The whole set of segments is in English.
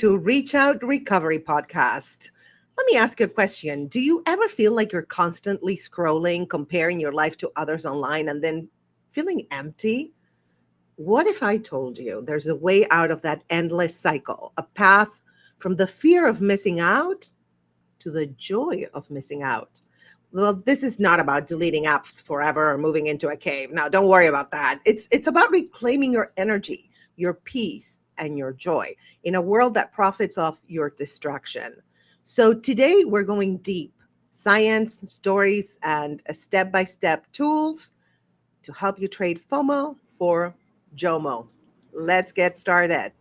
to Reach Out Recovery Podcast. Let me ask you a question. Do you ever feel like you're constantly scrolling, comparing your life to others online, and then feeling empty? What if I told you there's a way out of that endless cycle, a path from the fear of missing out to the joy of missing out? Well, this is not about deleting apps forever or moving into a cave. Now, don't worry about that. It's about reclaiming your energy, your peace, and your joy in a world that profits off your distraction. So today we're going deep. Science, stories, and step-by-step tools to help you trade FOMO for JOMO. Let's get started.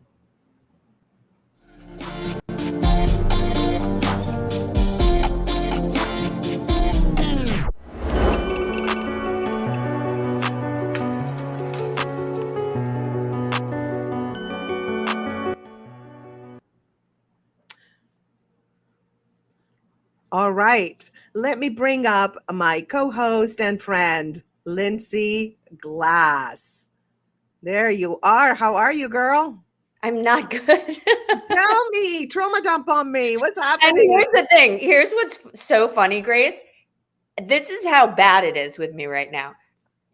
All right, let me bring up my co-host and friend, Lindsay Glass. There you are. How are you, girl? I'm not good. Tell me, trauma dump on me. What's And happening? here's the thing. Here's what's so funny, Grace. This is how bad it is with me right now.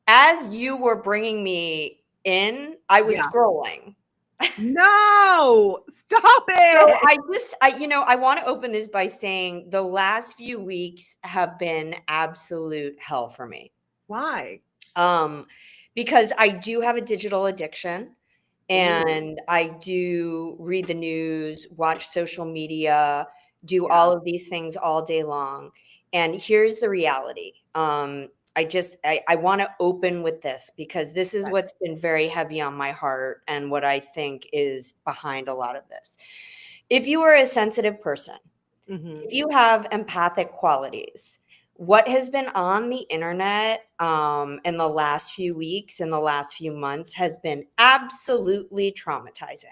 As you were bringing me in, I was Yeah. scrolling. No, stop So it. I want to open this by saying the last few weeks have been absolute hell for me. Why? Because I do have a digital addiction. Ooh. And I do read the news, watch social media, do Yeah. all of these things all day long. And here's the reality. I want to open with this because this is Right. what's been very heavy on my heart and what I think is behind a lot of this. If you are a sensitive person, Mhm. if you have empathic qualities, what has been on the internet in the last few weeks, in the last few months, has been absolutely traumatizing.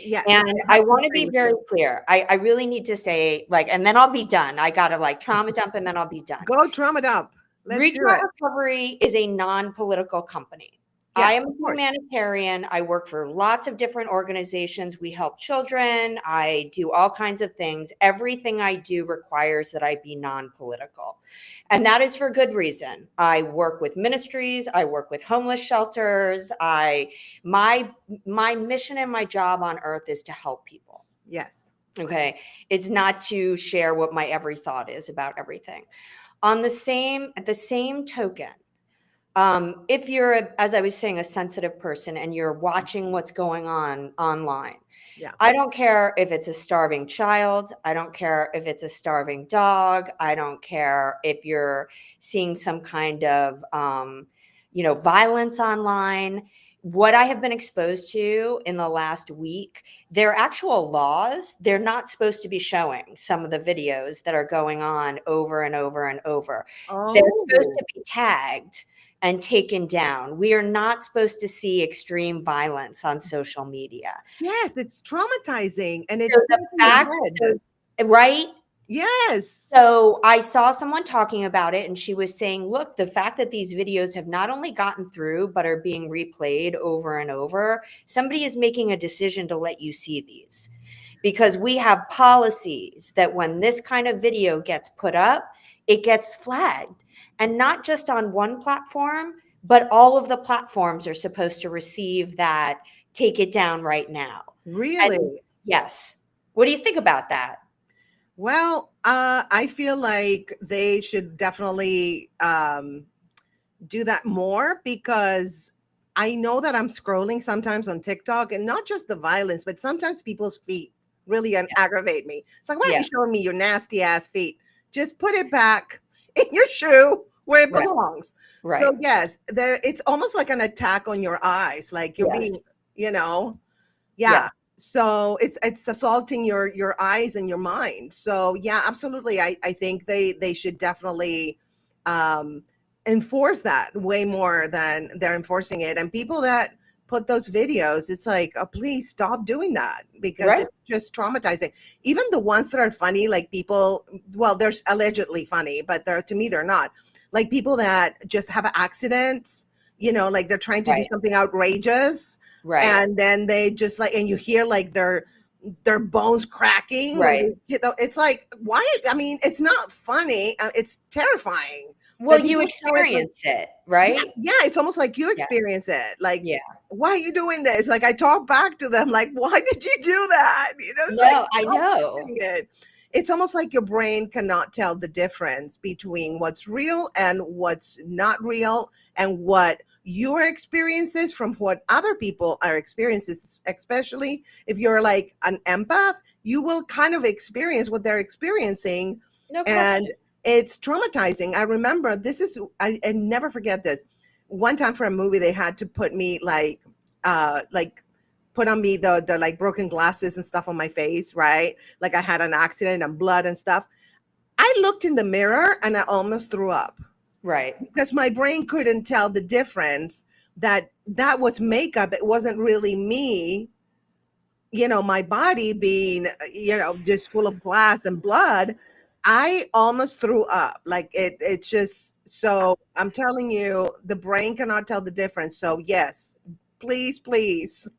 Yeah, And I I have to want to agree be with very you. clear. I really need to say, and then I'll be done. I got to trauma dump and then I'll be done. Go trauma dump. Let's Reach do Out it. Recovery is a non-political company. Yeah, I am a of course. humanitarian. I work for lots of different organizations. We help children. I do all kinds of things. Everything I do requires that I be non-political. And that is for good reason. I work with ministries. I work with homeless shelters. My mission and my job on earth is to help people. Yes. Okay. It's not to share what my every thought is about everything. At the same token, if you're, as I was saying, a sensitive person and you're watching what's going on online, Yeah. I don't care if it's a starving child. I don't care if it's a starving dog. I don't care if you're seeing some kind of, violence online. What I have been exposed to in the last week, they're actual laws. They're not supposed to be showing some of the videos that are going on over and over and over. They're supposed Oh, to be tagged and taken down. We are not supposed to see extreme violence on social media. yes, it's traumatizing and it So stays the in your fact, head. right? Yes. So I saw someone talking about it and she was saying, look, the fact that these videos have not only gotten through, but are being replayed over and over, somebody is making a decision to let you see these. Because we have policies that when this kind of video gets put up, it gets flagged. And not just on one platform, but all of the platforms are supposed to receive that, take it down right now. And Really? yes. What do you think about that? Well, I feel like they should definitely do that more because I know that I'm scrolling sometimes on TikTok and not just the violence, but sometimes people's feet really aggravate me. It's like, why are Yeah. you showing me your nasty ass feet? Just put it back in your shoe where it Right. belongs. Right. So yes, it's almost like an attack on your eyes, like you're Yes. being, yeah. Yeah. So it's assaulting your eyes and your mind. So yeah, absolutely. I think they should definitely um enforce that way more than they're enforcing it. And people that put those videos, it's like, oh, please stop doing that because Right. it's just traumatizing. Even the ones that are funny, like people, well, they're allegedly funny, but they're, to me, they're not. Like people that just have accidents, like they're trying to do Right. something outrageous Right. and then they just like, and you hear like their their bones cracking when Right. they hit it's like, why? I mean, it's not funny. It's terrifying Well, that you people show it like, experience it, yeah, right? yeah, it's almost like you Yeah. experience it. Like, Yeah. why are you doing this? Like, I talk back to them, like, why did you do that? It's like, No, I stop know. doing it. It's almost like your brain cannot tell the difference between what's real and what's not real, and what your experiences from what other people are experiences, especially if you're like an empath, you will kind of experience what they're experiencing. No And question. it's traumatizing. I remember this is, I never forget this. One time for a movie, they had to put me like put on me the like broken glasses and stuff on my face, right? Like I had an accident and blood and stuff. I looked in the mirror and I almost threw up Right. because my brain couldn't tell the difference, that that was makeup. It wasn't really me, my body being, just full of glass and blood. I almost threw up. Like it's just, so I'm telling you, the brain cannot tell the difference. So yes, please, please.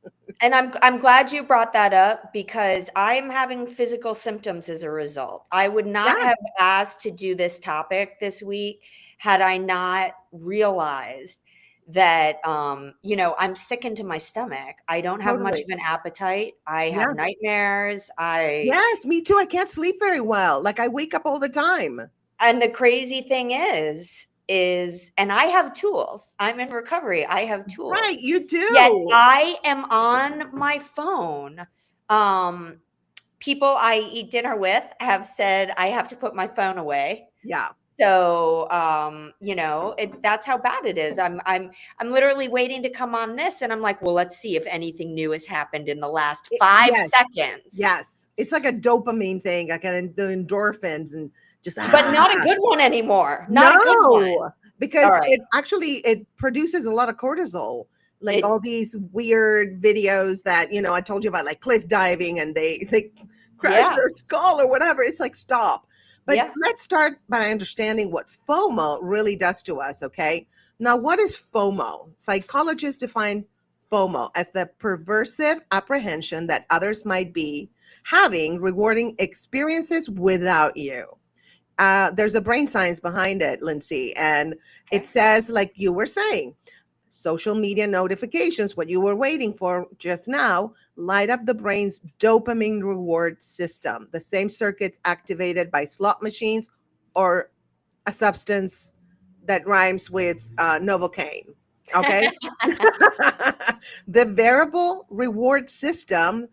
And I'm glad you brought that up because I'm having physical symptoms as a result. I would not Yeah, have asked to do this topic this week had I not realized that I'm sick into my stomach. I don't have much totally. of an appetite. I have Yeah. nightmares. I Yes, me too. I can't sleep very well. Like I wake up all the time. And the crazy thing is and I have tools. I'm in recovery. I have Right, tools. you Yet do. I am on my phone. Um, People I eat dinner with have said I have to put my phone away. Yeah. So, that's how bad it is. I'm literally waiting to come on this, and I'm like, well, let's see if anything new has happened in the last 5 Yes. seconds. Yes. It's like a dopamine thing, like the endorphins and just But not a good one anymore. Not a good one. no, All because right. it produces a lot of cortisol. Like It all these weird videos that, I told you about, like cliff diving, and they crash Yeah. their skull or whatever. It's like, stop. But Yeah. let's start by understanding what FOMO really does to us, okay? Now, what is FOMO? Psychologists define FOMO as the perversive apprehension that others might be having rewarding experiences without you. There's a brain science behind it, Lindsay, and it Okay. says, like you were saying, social media notifications, what you were waiting for just now, light up the brain's dopamine reward system, the same circuits activated by slot machines or a substance that rhymes with Novocaine. Okay. The variable reward system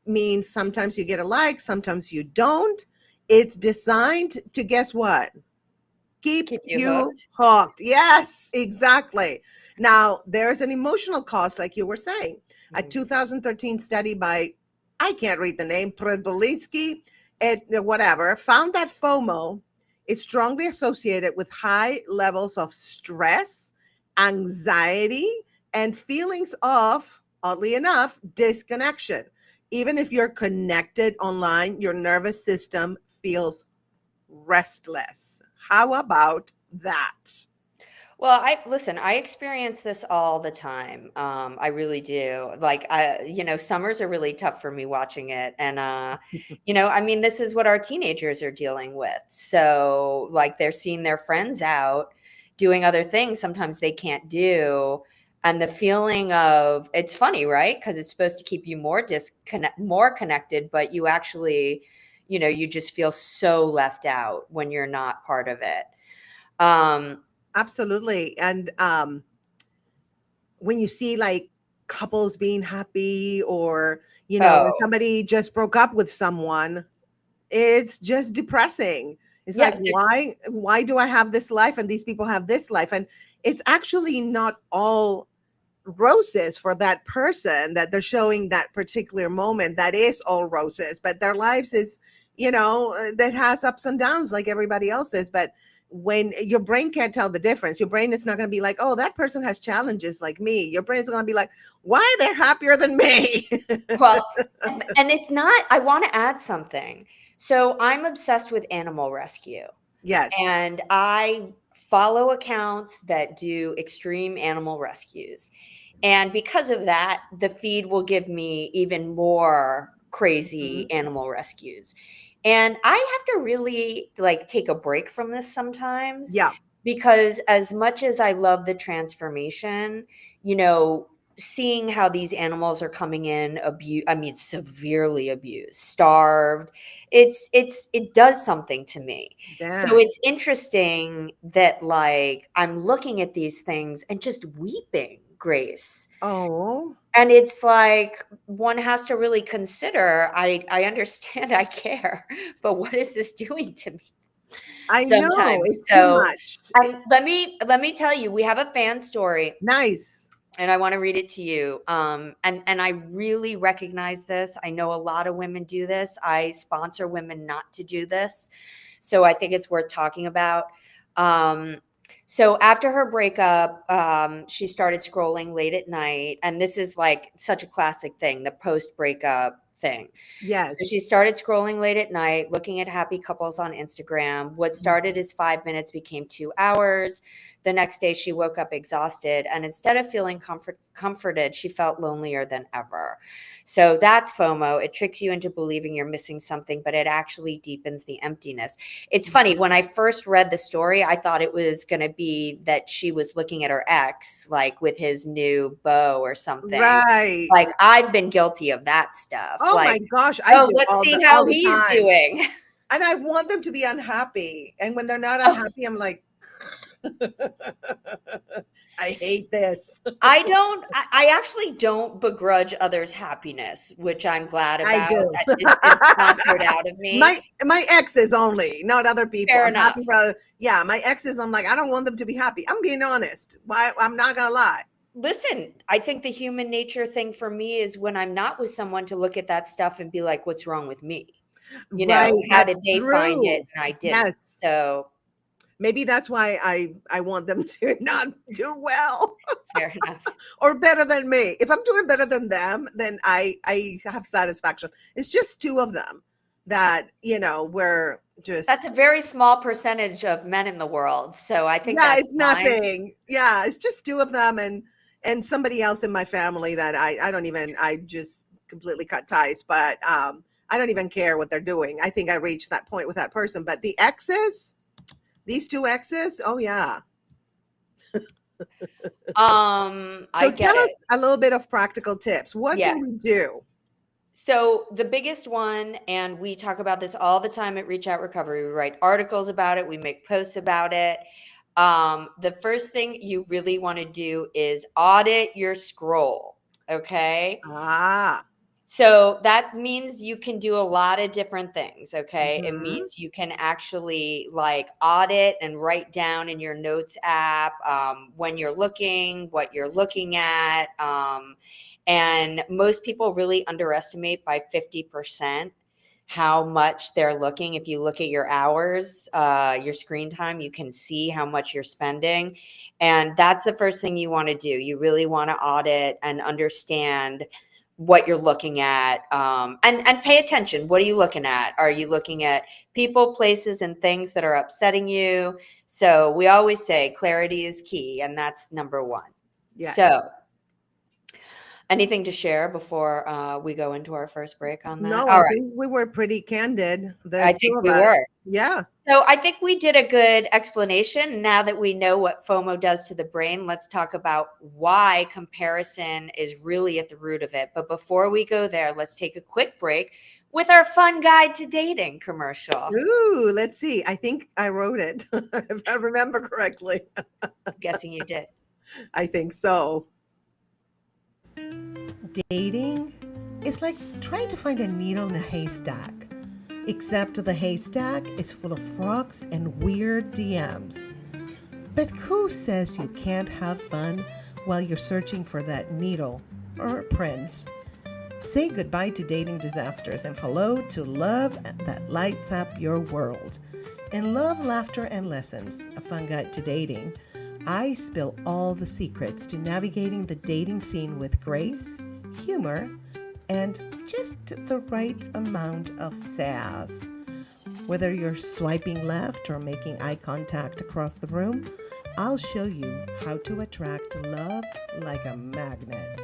means sometimes you get a like, sometimes you don't. It's designed to, guess what? Keep Keep you you hooked. hooked. Yes, exactly. Now, there's an emotional cost, like you were saying. A Mhm. 2013 study by, I can't read the name, Predolinsky, whatever, found that FOMO is strongly associated with high levels of stress, anxiety, and feelings of, oddly enough, disconnection. Even if you're connected online, your nervous system feels restless. How about that? Well, I experience this all the time. I really do. Like summers are really tough for me watching it. And I mean, this is what our teenagers are dealing with. So like they're seeing their friends out doing other things sometimes they can't do. And the feeling of it's funny, right? Because it's supposed to keep you more connected, but you actually, you just feel so left out when you're not part of it. Um, Absolutely. And when you see like couples being happy, or, when oh, somebody just broke up with someone, it's just depressing. It's like, yeah, why do I have this life and these people have this life? And it's actually not all roses for that person that they're showing that particular moment. That is all roses, but their lives is, that has ups and downs like everybody else's. But when your brain can't tell the difference, your brain is not going to be like, oh, that person has challenges like me. Your brain is going to be like, why are they happier than me? well, and it's not I wanna add something. So, I'm obsessed with animal rescue, Yes. and I follow accounts that do extreme animal rescues, and because of that, the feed will give me even more crazy Mhm. animal rescues. And I have to really like take a break from this sometimes, Yeah. because as much as I love the transformation, you know, seeing how these animals are coming in I mean severely abused, starved, it does something to me. So Damn. it's interesting that like I'm looking at these things and just weeping, Grace. Oh, And it's like one has to really consider, I understand, I care, but what is this doing to me I know. sometimes? It's too So, much. and let me tell you, we have a fan story Nice. and I want to read it to you. And I really recognize this. I know a lot of women do this. I sponsor women not to do this. So I think it's worth talking about. Um, so after her breakup, she started scrolling late at night. And this is like such a classic thing, the post breakup thing. So Yes. she started scrolling late at night, looking at happy couples on Instagram. What started as 5 minutes became 2 hours. The next day, she woke up exhausted. And instead of feeling comforted, she felt lonelier than ever. So that's FOMO. It tricks you into believing you're missing something, but it actually deepens the emptiness. It's funny. When I first read the story, I thought it was going to be that she was looking at her ex, like with his new beau or something. Right. Like I've been guilty of that stuff. Oh Like, my gosh, I oh, do let's see all how the he's time. doing. And I want them to be unhappy. And when they're not Oh, unhappy, I'm like, I hate this. I actually don't begrudge others' happiness, which I'm glad I about. do. It's been sponsored out of my me. my exes only, not other people. Fair I'm happy enough. for yeah, my exes, I'm like, I don't want them to be happy. I'm being honest. Why I'm not gonna lie. Listen, I think the human nature thing for me is when I'm not with someone to look at that stuff and be like, what's wrong with me? You know, Right. how That's did they find it true. and I didn't? Yes. So Maybe that's why I want them to not do well. fair enough. Or better than me. If I'm doing better than them, then I have satisfaction. It's just two of them that, we're That's just a very small percentage of men in the world. So I think yeah, that's it's fine. nothing. Yeah, it's just two of them and somebody else in my family that I don't even I just completely cut ties, but I don't even care what they're doing. I think I reached that point with that person, but the exes, these two exes, oh yeah. I So get tell us it. a little bit of practical tips. What Yeah. can we do? So the biggest one, and we talk about this all the time at Reach Out Recovery. We write articles about it, we make posts about it. The first thing you really want to do is audit your scroll. Okay. Ah. So that means you can do a lot of different things. Okay. It Mhm. means you can actually like audit and write down in your notes app when you're looking, what you're looking at. And most people really underestimate by 50% how much they're looking. If you look at your hours, your screen time, you can see how much you're spending. And that's the first thing you want to do. You really want to audit and understand what you're looking at, and pay attention. What are you looking at? Are you looking at people, places, and things that are upsetting you? So we always say clarity is key, and that's number one. Yes. So anything to share before we go into our first break on that? No, All I right. think we were pretty candid, the I two think of we us. were. Yeah. So I think we did a good explanation. Now that we know what FOMO does to the brain, let's talk about why comparison is really at the root of it. But before we go there, let's take a quick break with our fun guide to dating commercial. Ooh, let's see. I think I wrote it, if I remember correctly. I'm guessing you did. I think so. Dating is like trying to find a needle in a haystack, except the haystack is full of frogs and weird DMs. But who says you can't have fun while you're searching for that needle or prince? Say goodbye to dating disasters and hello to love that lights up your world. In Love, Laughter, and Lessons, a fun guide to dating, I spill all the secrets to navigating the dating scene with grace, humor, and just the right amount of sass. Whether you're swiping left or making eye contact across the room, I'll show you how to attract love like a magnet.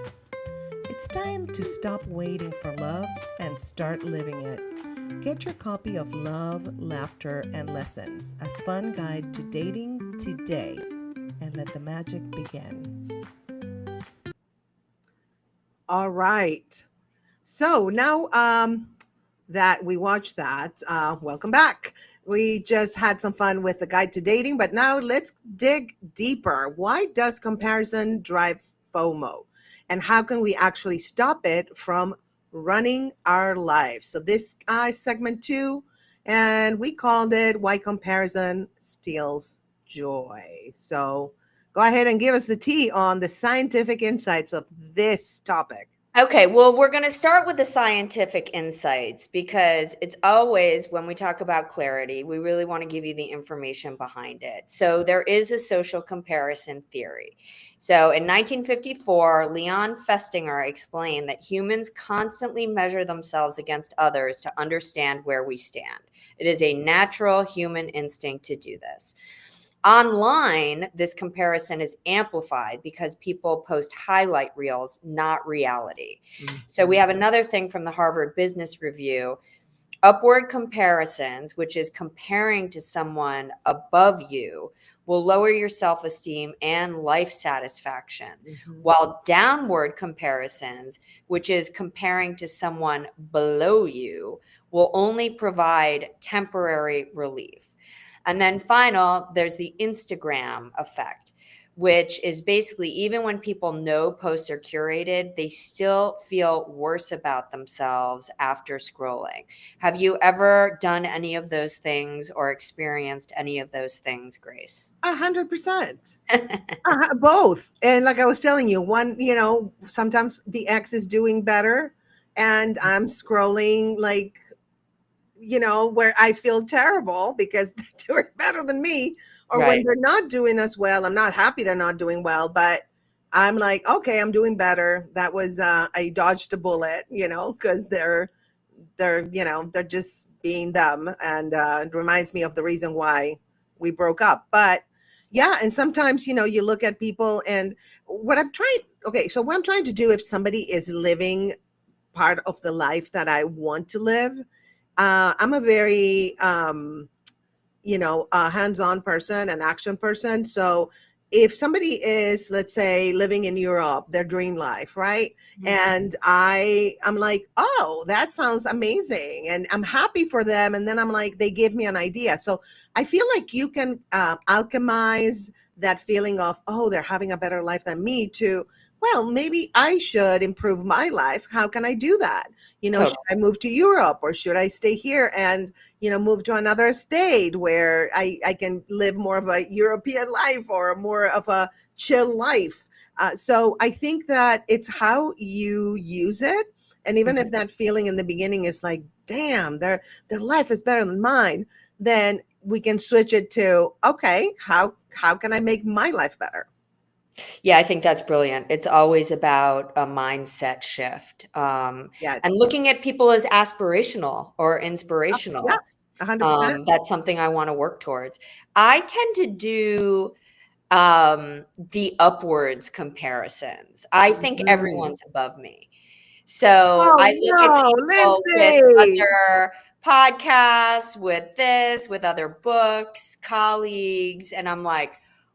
It's It's time to stop waiting for love and start living it. Get your copy of Love, Laughter, and Lessons, a fun guide to dating today, and let the magic begin. All right. So now that we watched that, welcome back. We just had some fun with the guide to dating, but now let's dig deeper. Why does comparison drive FOMO? And how can we actually stop it from running our lives? So this segment two, and we called it Why Comparison Steals Joy. So go ahead and give us the tea on the scientific insights of this topic. Okay, well, we're going to start with the scientific insights because it's always when we talk about clarity, we really want to give you the information behind it. So, there is a social comparison theory. So, in 1954, Leon Festinger explained that humans constantly measure themselves against others to understand where we stand. It is a natural human instinct to do this. Online, this comparison is amplified because people post highlight reels, not reality. So we have another thing from the Harvard Business Review. Upward comparisons, which is comparing to someone above you, will lower your self-esteem and life satisfaction, while downward comparisons, which is comparing to someone below you, will only provide temporary relief. And then final, there's the Instagram effect, which is basically even when people know posts are curated, they still feel worse about themselves after scrolling. Have you ever done any of those things or experienced any of those things, Grace? 100%. Both. And like I was telling you, one, sometimes the ex is doing better and I'm scrolling like, where I feel terrible because they're doing better than me. Or when Right. they're not doing as well, I'm not happy they're not doing well, but I'm like, okay, I'm doing better. That was I dodged a bullet, because they're just being dumb, and it reminds me of the reason why we broke up. But yeah, and sometimes you look at people, and what I'm trying to do, if somebody is living part of the life that I want to live, I'm a very hands-on person, an action person. So if somebody is, let's say, living in Europe, their dream life, right? And I'm like, oh, that sounds amazing. And I'm happy for them. And then I'm like, they give me an idea. So I feel like you can alchemize that feeling of, oh, they're having a better life than me to, well, maybe I should improve my life. How can I do that? Should Totally. I move to Europe or should I stay here and move to another state where I can live more of a European life or more of a chill life. So I think that it's how you use it. And even if that feeling in the beginning is like, damn, their life is better than mine, then we can switch it to, okay, how can I make my life better? Yeah, I think that's brilliant. It's always about a mindset shift, Yes. and looking at people as aspirational or Yeah, inspirational. 100%. That's something I want to work towards. I tend to do the upwards comparisons. I think Mhm. everyone's above me. So Oh I look at no, people with Lindsay. other podcasts, with this, with other books, colleagues, and I'm like,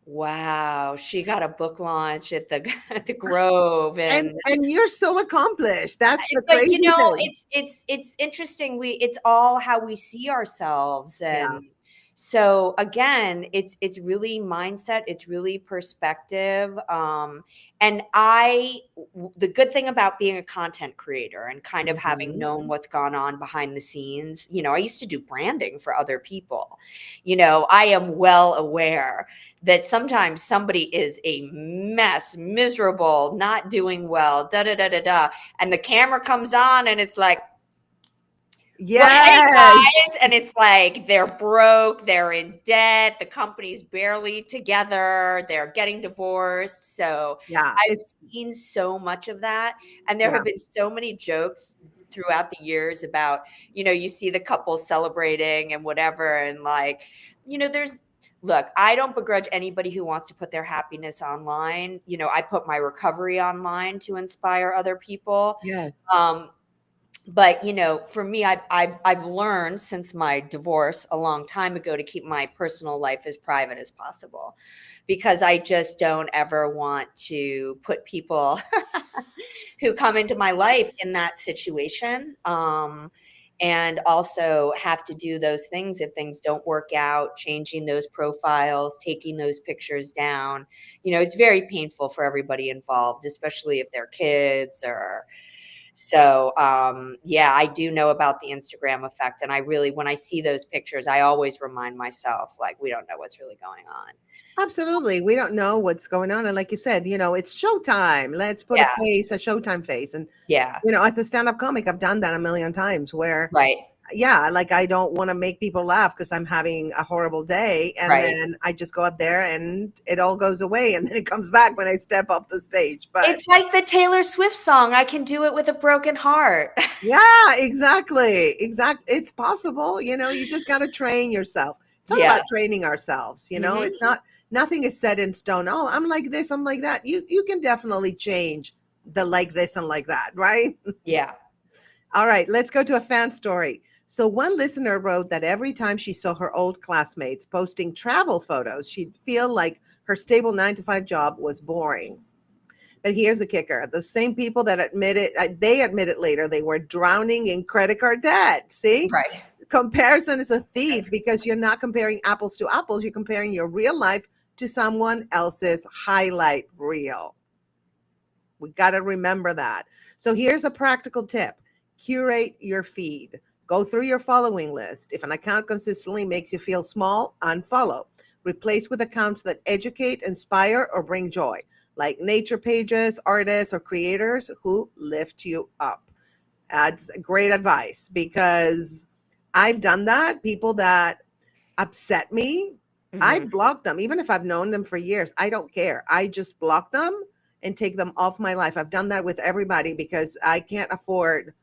wow, she got a book launch at the at the Grove, And and and you're so accomplished. That's the but crazy thing. it's interesting. It's all how we see ourselves, Yeah. and so again, it's really mindset. It's really perspective. And the good thing about being a content creator and kind of having Mhm. known what's gone on behind the scenes, I used to do branding for other people. I am well aware that sometimes somebody is a mess, miserable, not doing well, da da da da da, and the camera comes on and it's like, well, hey Yes. guys, and it's like they're broke, they're in debt, the company's barely together, they're getting divorced. So Yeah. I've It's seen so much of that, and there yeah. have been so many jokes throughout the years about, you see the couple celebrating and whatever, and like, there's Look, I don't begrudge anybody who wants to put their happiness online. You know, I put my recovery online to inspire other people. Yes. But you know, for me, I've learned since my divorce a long time ago to keep my personal life as private as possible, because I just don't ever want to put people who come into my life in that situation. And also have to do those things if things don't work out, changing those profiles, taking those pictures down. You know, it's very painful for everybody involved, especially if they're kids or so. Yeah, I do know about the Instagram effect. And I really, when I see those pictures, I always remind myself, like, we don't know what's really going on. Absolutely. We don't know what's going on. And like you said, it's showtime. Let's put Yeah. a showtime face. And, Yeah. as a stand-up comic, I've done that a million times where, Right. yeah, like I don't want to make people laugh because I'm having a horrible day. And Right. then I just go up there and it all goes away. And then it comes back when I step off the stage. But It's like the Taylor Swift song, I can do it with a broken heart. yeah, exactly. It's possible. You just got to train yourself. It's all Yeah. about training ourselves. Mhm. It's not, nothing is set in stone. Oh, I'm like this, I'm like that. You can definitely change the like this and like that, right? Yeah. All right, let's go to a fan story. So one listener wrote that every time she saw her old classmates posting travel photos, she'd feel like her stable 9 to 5 job was boring. But here's the kicker. The same people that they admitted later they were drowning in credit card debt. See? Right. Comparison is a thief because you're not comparing apples to apples. You're comparing your real life to someone else's highlight reel. We got to remember that. So here's a practical tip. Curate your feed. Go through your following list. If an account consistently makes you feel small, unfollow. Replace with accounts that educate, inspire, or bring joy, like nature pages, artists, or creators who lift you up. That's great advice because I've done that. People that upset me, I Mhm. block them. Even if I've known them for years, I don't care. I just block them and take them off my life. I've done that with everybody because I can't afford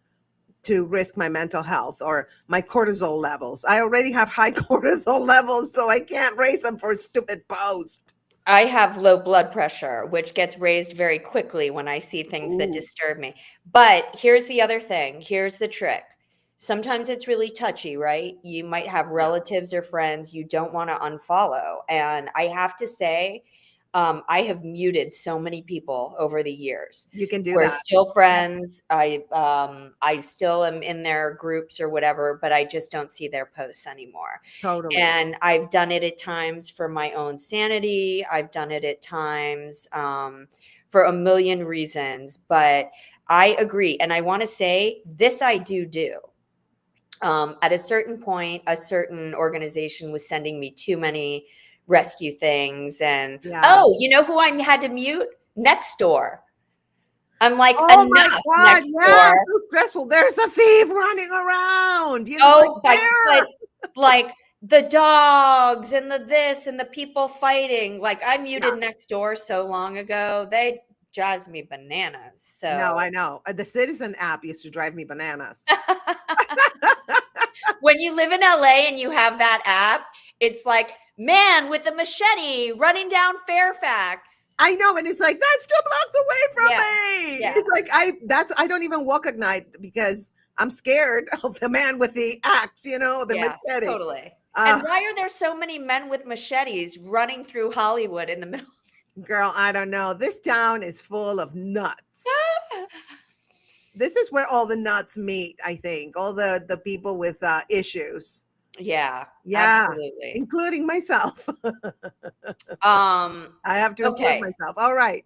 to risk my mental health or my cortisol levels. I already have high cortisol levels, so I can't raise them for a stupid post. I have low blood pressure, which gets raised very quickly when I see things that Ooh, disturb me. But here's the other thing. Here's the trick. Sometimes it's really touchy, right? You might have yeah, relatives or friends you don't want to unfollow. And I have to say, I have muted so many people over the years. you can do We're that. still Yep, friends. I still am in their groups or whatever, but I just don't see their posts anymore. totally. And I've done it at times for my own sanity. I've done it at times for a million reasons. But I agree. And I want to say this I do. At a certain point, a certain organization was sending me too many rescue things. And Yeah. oh, you know who I had to mute? Next door. I'm like, Oh my enough, God. next Yeah. door. So stressful. There's a thief running around. It's like, Oh, but where? like the dogs and the this and the people fighting. Like I Yeah. muted next door so long ago. They drives me bananas. No, I So know. The Citizen app used to drive me bananas. when you live in LA and you have that app, it's like man with a machete running down Fairfax. I know, and it's like that's 2 blocks away from Yeah. me. Yeah. It's like I don't even walk at night because I'm scared of the man with the axe, the Yeah, machete. totally. Uh, And why are there so many men with machetes running through Hollywood in the middle? Girl, I don't know. This town is full of nuts. This is where all the nuts meet, I think. All the people with issues. Yeah, Yeah, absolutely. including myself. Um, I have to include okay. myself. All right.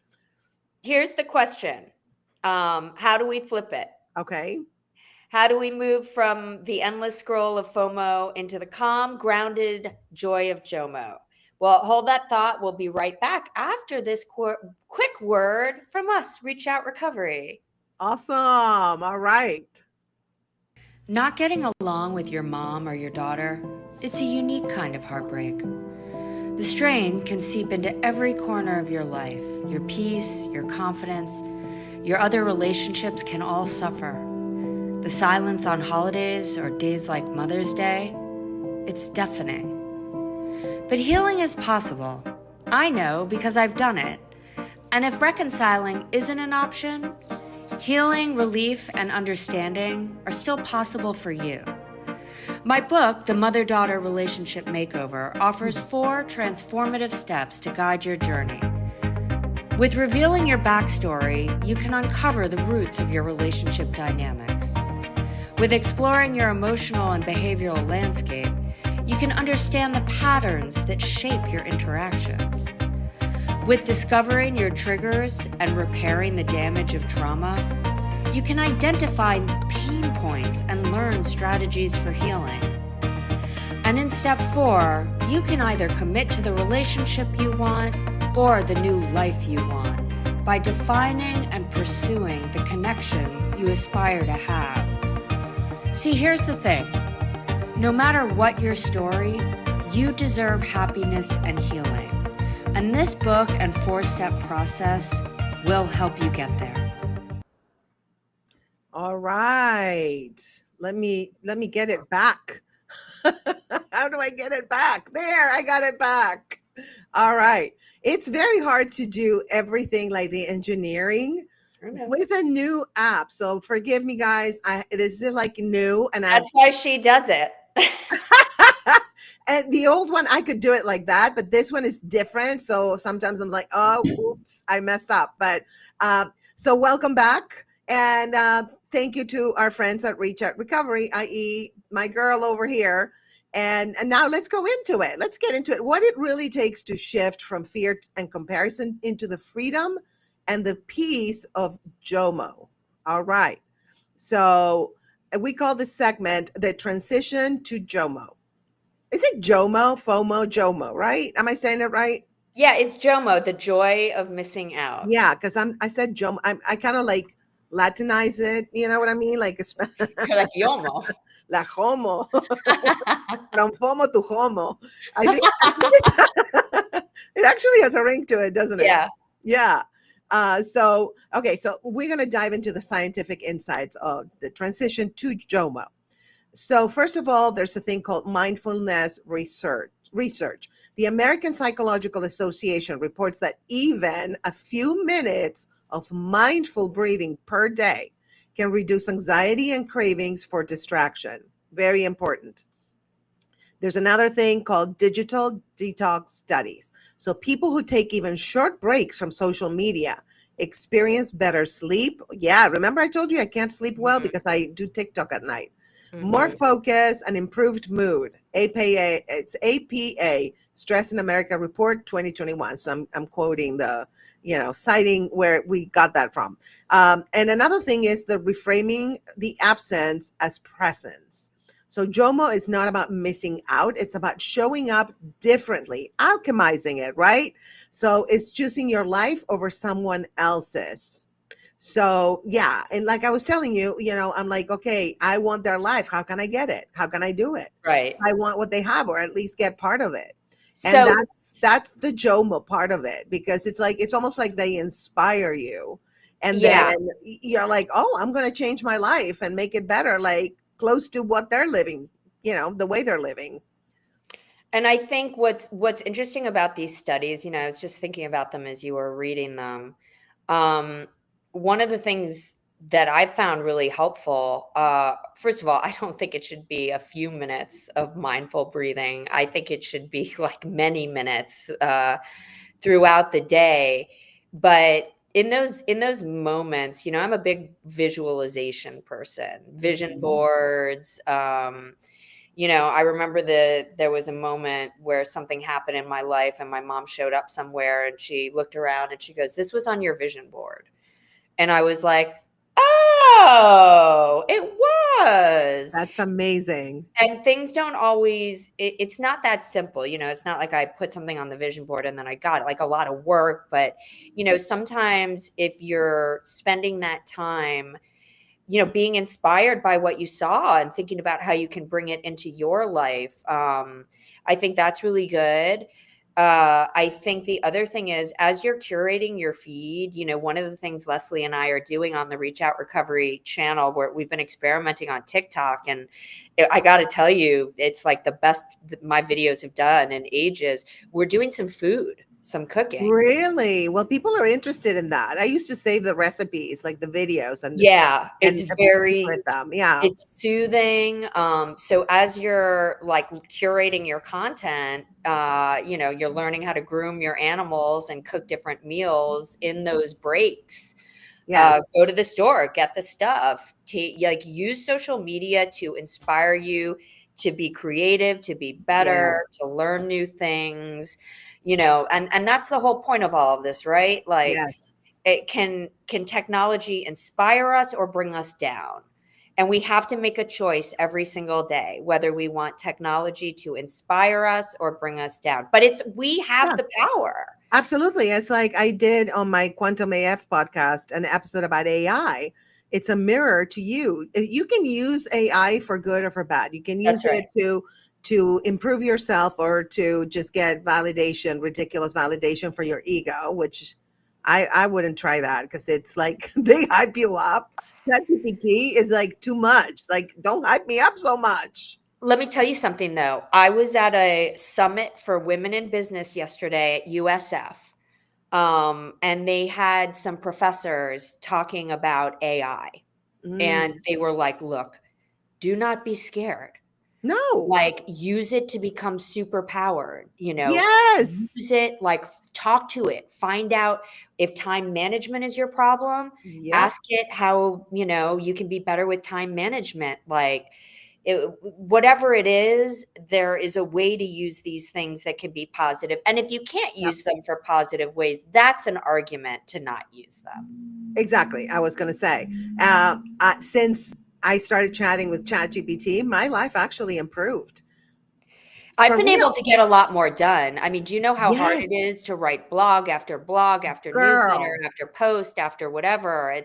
Here's the question. How do we flip it? Okay. How do we move from the endless scroll of FOMO into the calm, grounded joy of JOMO? Well, hold that thought. We'll be right back after this quick word from us, Reach Out Recovery. Awesome. All right. Not getting along with your mom or your daughter, it's a unique kind of heartbreak. The strain can seep into every corner of your life. Your peace, your confidence, your other relationships can all suffer. The silence on holidays or days like Mother's Day, it's deafening. But healing is possible. I know because I've done it. And if reconciling isn't an option, healing, relief, and understanding are still possible for you. My book, The Mother-Daughter Relationship Makeover, offers 4 transformative steps to guide your journey. With revealing your backstory, you can uncover the roots of your relationship dynamics. With exploring your emotional and behavioral landscape, you can understand the patterns that shape your interactions. With discovering your triggers and repairing the damage of trauma, you can identify pain points and learn strategies for healing. And in step 4, you can either commit to the relationship you want or the new life you want by defining and pursuing the connection you aspire to have. See, here's the thing. No matter what your story, you deserve happiness and healing. And this book and 4-step process will help you get there. All right. Let me get it back. How do I get it back? There, I got it back. All right. It's very hard to do everything like the engineering with a new app. So forgive me, guys. This is like new, and that's why she does it. And the old one, I could do it like that, but this one is different. So sometimes I'm like, oh, oops, I messed up. But so welcome back. And thank you to our friends at Reach Out Recovery, i.e. my girl over here. And now let's go into it. Let's get into it. What it really takes to shift from fear and comparison into the freedom and the peace of JOMO. All right. So we call this segment the transition to JOMO. Is it JOMO, FOMO, JOMO, right? Am I saying it right? Yeah, it's JOMO, the joy of missing out. Yeah, because I said JOMO. I kind of like Latinize it. You know what I mean? Like it's You're like YOMO. La homo. From FOMO to homo. I think it actually has a ring to it, doesn't it? Yeah. Yeah. So we're going to dive into the scientific insights of the transition to JOMO. So first of all, there's a thing called mindfulness research. The American Psychological Association reports that even a few minutes of mindful breathing per day can reduce anxiety and cravings for distraction. Very important. There's another thing called digital detox studies. So people who take even short breaks from social media experience better sleep. Yeah, remember I told you I can't sleep well because I do TikTok at night. More focus and improved mood. It's APA, Stress in America Report 2021. So I'm quoting the, citing where we got that from. And another thing is the reframing the absence as presence. So JOMO is not about missing out. It's about showing up differently, alchemizing it, right? So it's choosing your life over someone else's. So yeah, and like I was telling you, I'm like, okay, I want their life. How can I get it? How can I do it? Right. I want what they have, or at least get part of it. So, and that's the JOMO part of it, because it's almost like they inspire you, and then you're like, oh, I'm going to change my life and make it better, like close to what they're living, the way they're living. And I think what's interesting about these studies, I was just thinking about them as you were reading them. One of the things that I found really helpful, first of all, I don't think it should be a few minutes of mindful breathing. I think it should be like many minutes throughout the day. But in those moments, I'm a big visualization person, vision boards. I remember there was a moment where something happened in my life and my mom showed up somewhere and she looked around and she goes, "This was on your vision board." And I was like, oh, it was. That's amazing. And things don't always, it's not that simple. It's not like I put something on the vision board and then I got it, like a lot of work. But, sometimes if you're spending that time, being inspired by what you saw and thinking about how you can bring it into your life, I think that's really good. I think the other thing is, as you're curating your feed, one of the things Leslie and I are doing on the Reach Out Recovery channel, where we've been experimenting on TikTok, and I got to tell you, it's like the best my videos have done in ages. We're doing some food, some cooking. Really? Well, people are interested in that. I used to save the recipes, like the videos, and Yeah, and it's very favorite them. Yeah. it's soothing. So as you're like curating your content, you're learning how to groom your animals and cook different meals in those breaks. Yes. Go to the store, get the stuff. Use social media to inspire you to be creative, to be Yeah. better, to learn new things. And that's the whole point of all of this, right? Like, Yes. it can technology inspire us or bring us down? And we have to make a choice every single day whether we want technology to inspire us or bring us down. But we have Yeah. the power. Absolutely. It's like I did on my Quantum AF podcast, an episode about AI. It's a mirror to you. You can use AI for good or for bad. You can use That's right. it to improve yourself or to just get validation, ridiculous validation for your ego, which I wouldn't try that because it's like they hype you up. ChatGPT is like too much. Like, don't hype me up so much. Let me tell you something though. I was at a summit for women in business yesterday at USF. And they had some professors talking about AI. And Mm, they were like, look, do not be scared. no. Like, use it to become super powered, Yes. use it, like, talk to it, find out if time management is your problem, Yep. ask it how, you can be better with time management. Like, whatever it is, there is a way to use these things that can be positive. And if you can't Yep. use them for positive ways, that's an argument to not use them. Exactly. I was going to say, since I started chatting with ChatGPT, my life actually improved I've for been able real. to get a lot more done. I mean, do you know how hard it Yes, is to write blog, after newsletter, girl. after post, after whatever?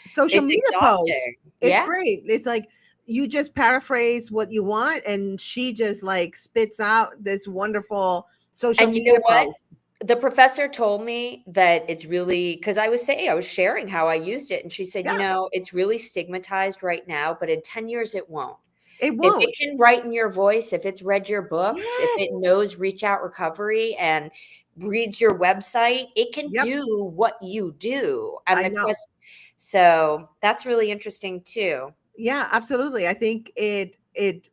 Social It's media posts. exhausting. It's Yeah. great. It's like you just paraphrase what you want, and she just like spits out this wonderful social And you know media what? post. The professor told me that it's really, because I was sharing how I used it, and she said, Yeah, it's really stigmatized right now, but in 10 years it won't. it If it won't. can write in your voice, if it's read your books, if it Yes. knows Reach Out Recovery and reads your website, it can Yep. do what you do. And I the know. question, so that's really interesting too. Yeah, absolutely. I think it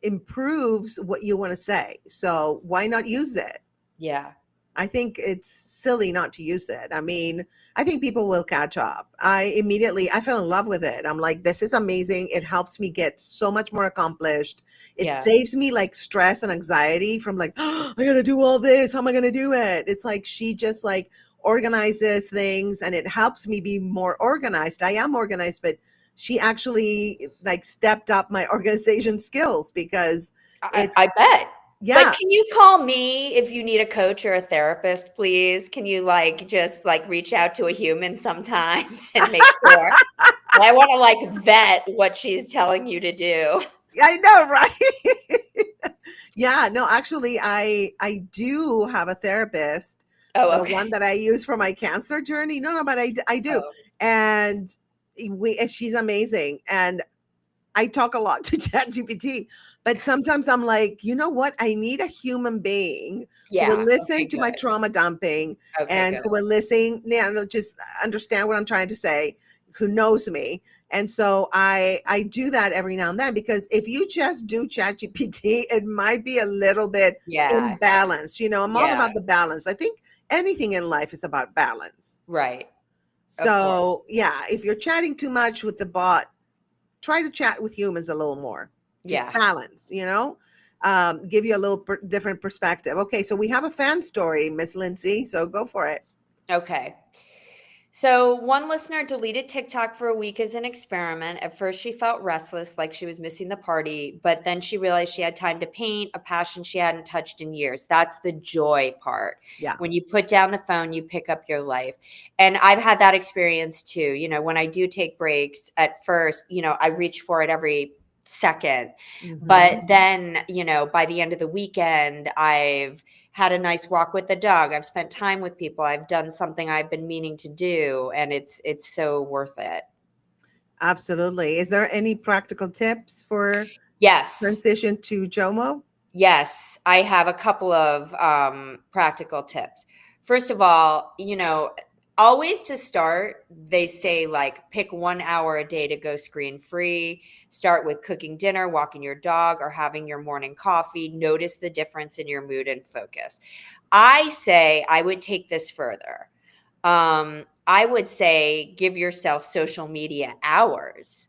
improves what you want to say. So why not use it? Yeah. I think it's silly not to use it. I mean, I think people will catch up. I fell in love with it. I'm like, this is amazing. It helps me get so much more accomplished. It Yeah. saves me like stress and anxiety from like, oh, I gotta do all this. How am I gonna do it? It's like she just like organizes things and it helps me be more organized. I am organized, but she actually like stepped up my organization skills because it's I bet. But yeah. can you call me if you need a coach or a therapist, please? Can you just reach out to a human sometimes and make sure? I want to vet what she's telling you to do. I know, right? Yeah, no, actually, I do have a therapist, Oh, the okay. one that I use for my cancer journey. No, no, but I do, Oh, and she's amazing, and I talk a lot to ChatGPT, but sometimes I'm like, you know what? I need a human being who will yeah. listen Okay, to my good. trauma dumping Okay, and good. who will listen, yeah, no, just understand what I'm trying to say, who knows me. And so I do that every now and then because if you just do ChatGPT, it might be a little bit Yeah. imbalanced. You know, I'm all Yeah. about the balance. I think anything in life is about balance. Right. Of course. So yeah, if you're chatting too much with the bot, try to chat with humans a little more. Just Yeah. balance, give you a little different perspective. Okay, so we have a fan story, Miss Lindsay. So go for it. Okay. So, one listener deleted TikTok for a week as an experiment. At first, she felt restless, like she was missing the party, but then she realized she had time to paint, a passion she hadn't touched in years. That's the joy part. Yeah. When you put down the phone, you pick up your life. And I've had that experience too. When I do take breaks, at first, I reach for it every second. Mhm. But then, by the end of the weekend, I've had a nice walk with the dog. I've spent time with people. I've done something I've been meaning to do, and it's so worth it. Absolutely. Is there any practical tips for Yes. transition to JOMO? Yes, I have a couple of practical tips. First of all, always to start, they say like pick 1 hour a day to go screen free. Start with cooking dinner, walking your dog, or having your morning coffee. Notice the difference in your mood and focus. I say I would take this further. I would say give yourself social media hours.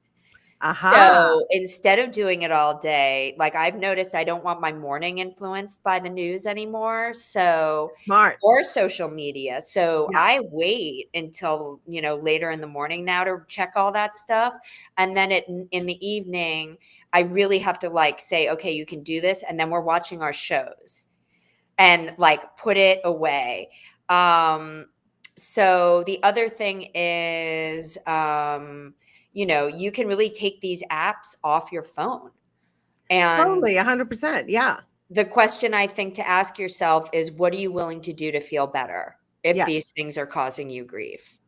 Aha. So instead of doing it all day, like I've noticed I don't want my morning influenced by the news anymore. So, Smart. or social media. So Yeah. I wait until, later in the morning now to check all that stuff. And then in the evening, I really have to like say, okay, you can do this. And then we're watching our shows and like put it away. Um, so the other thing is, you can really take these apps off your phone. And Totally. 100%. Yeah. the question I think to ask yourself is, what are you willing to do to feel better if Yes. these things are causing you grief?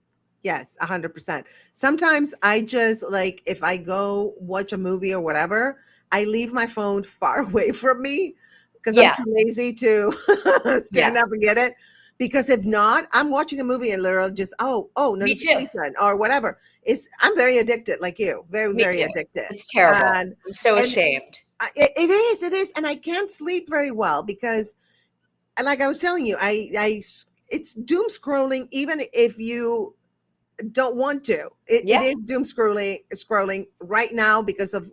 Yes, 100%. Sometimes I just like if I go watch a movie or whatever, I leave my phone far away from me because I'm Yeah, too lazy to yeah, stand up and get it. Because if not, I'm watching a movie and literally just me too. notification or whatever. I'm very addicted, like you, very Me very too. addicted, It's terrible. and I'm so and ashamed. it is, and I can't sleep very well because, like I was telling you, it's doom scrolling even if you don't want to. It Yeah. is doom scrolling right now because of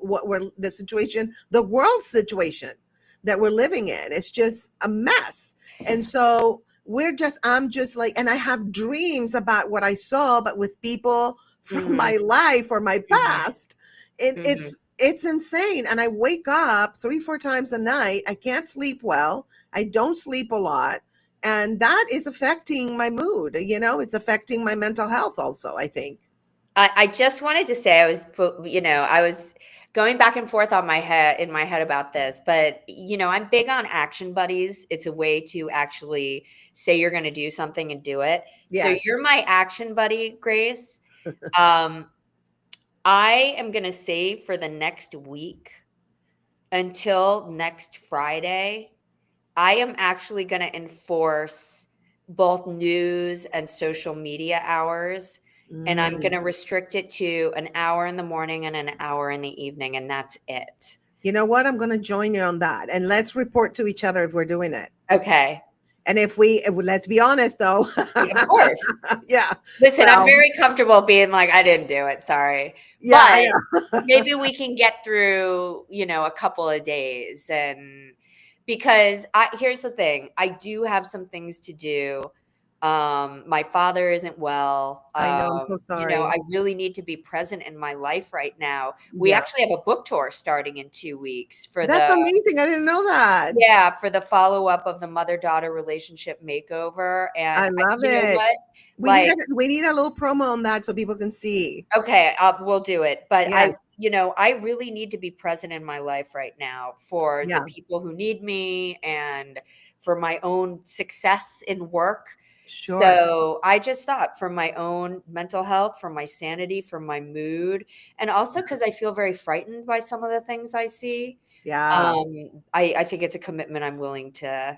the situation, the world situation that we're living in. It's just a mess. And so I'm just like, and I have dreams about what I saw, but with people from Hmm. my life or my Hmm. past. And Hmm. it's insane. And I wake up 3, 4 times a night. I can't sleep well. I don't sleep a lot, and that is affecting my mood. It's affecting my mental health also, I think. I just wanted to say I was going back and forth in my head about this, but I'm big on action buddies. It's a way to actually say you're going to do something and do it. So Yes. you're my action buddy, Grace. Um, I am going to save for the next week until next Friday. I am actually going to enforce both news and social media hours, and I'm going Mm. to restrict it to an hour in the morning and an hour in the evening, and that's it. You know what? I'm going to join you on that, and let's report to each other if we're doing it. Okay. And let's be honest though. Yeah, of course. Yeah. Listen, I'm Well, very comfortable being like, I didn't do it. Sorry. yeah, But I know. maybe we can get through, a couple of days. And because here's the thing, I do have some things to do. My father isn't well. I know. I'm so I sorry. really need to be present in my life right now. We Yeah. actually have a book tour starting in 2 weeks That's amazing. I didn't know that. for the follow-up of the mother-daughter relationship makeover. And I love you know it. what? We need Like, a little promo on that so people can see. okay, we'll do it. But Yes. I really need to be present in my life right now for the Yeah. people who need me and for my own success in work. Sure. So I just thought for my own mental health, for my sanity, for my mood, and also because I feel very frightened by some of the things I see. Yeah. I think it's a commitment I'm willing to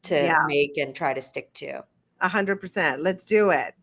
Yeah. make and try to stick to. 100%. Let's do it.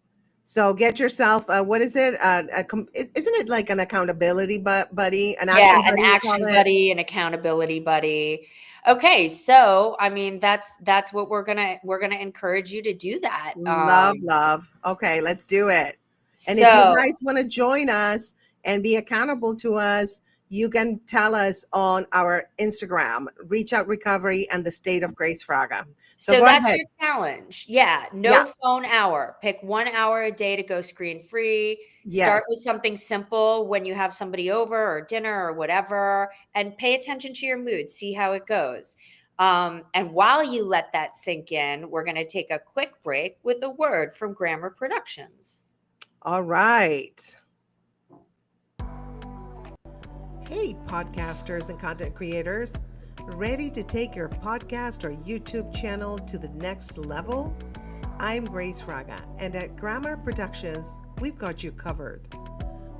So get yourself, what is it? Isn't it like an accountability buddy, an Yeah, action an buddy, you call action it? buddy, an accountability buddy. Okay, so I mean that's what we're gonna encourage you to do that. Love, love. Okay, let's do it. And if you So guys want to join us and be accountable to us, you can tell us on our Instagram, Reach Out Recovery and the State of Grace Fraga. So so go that's ahead. your challenge. Yeah, Yeah. no phone hour. Pick 1 hour a day to go screen free. Start Yes. with something simple when you have somebody over or dinner or whatever, and pay attention to your mood. See how it goes. And while you let that sink in, we're going to take a quick break with a word from Grammar Productions. All right. Hey, podcasters and content creators, ready to take your podcast or YouTube channel to the next level? I'm Grace Fraga, and at Grammar Productions, we've got you covered.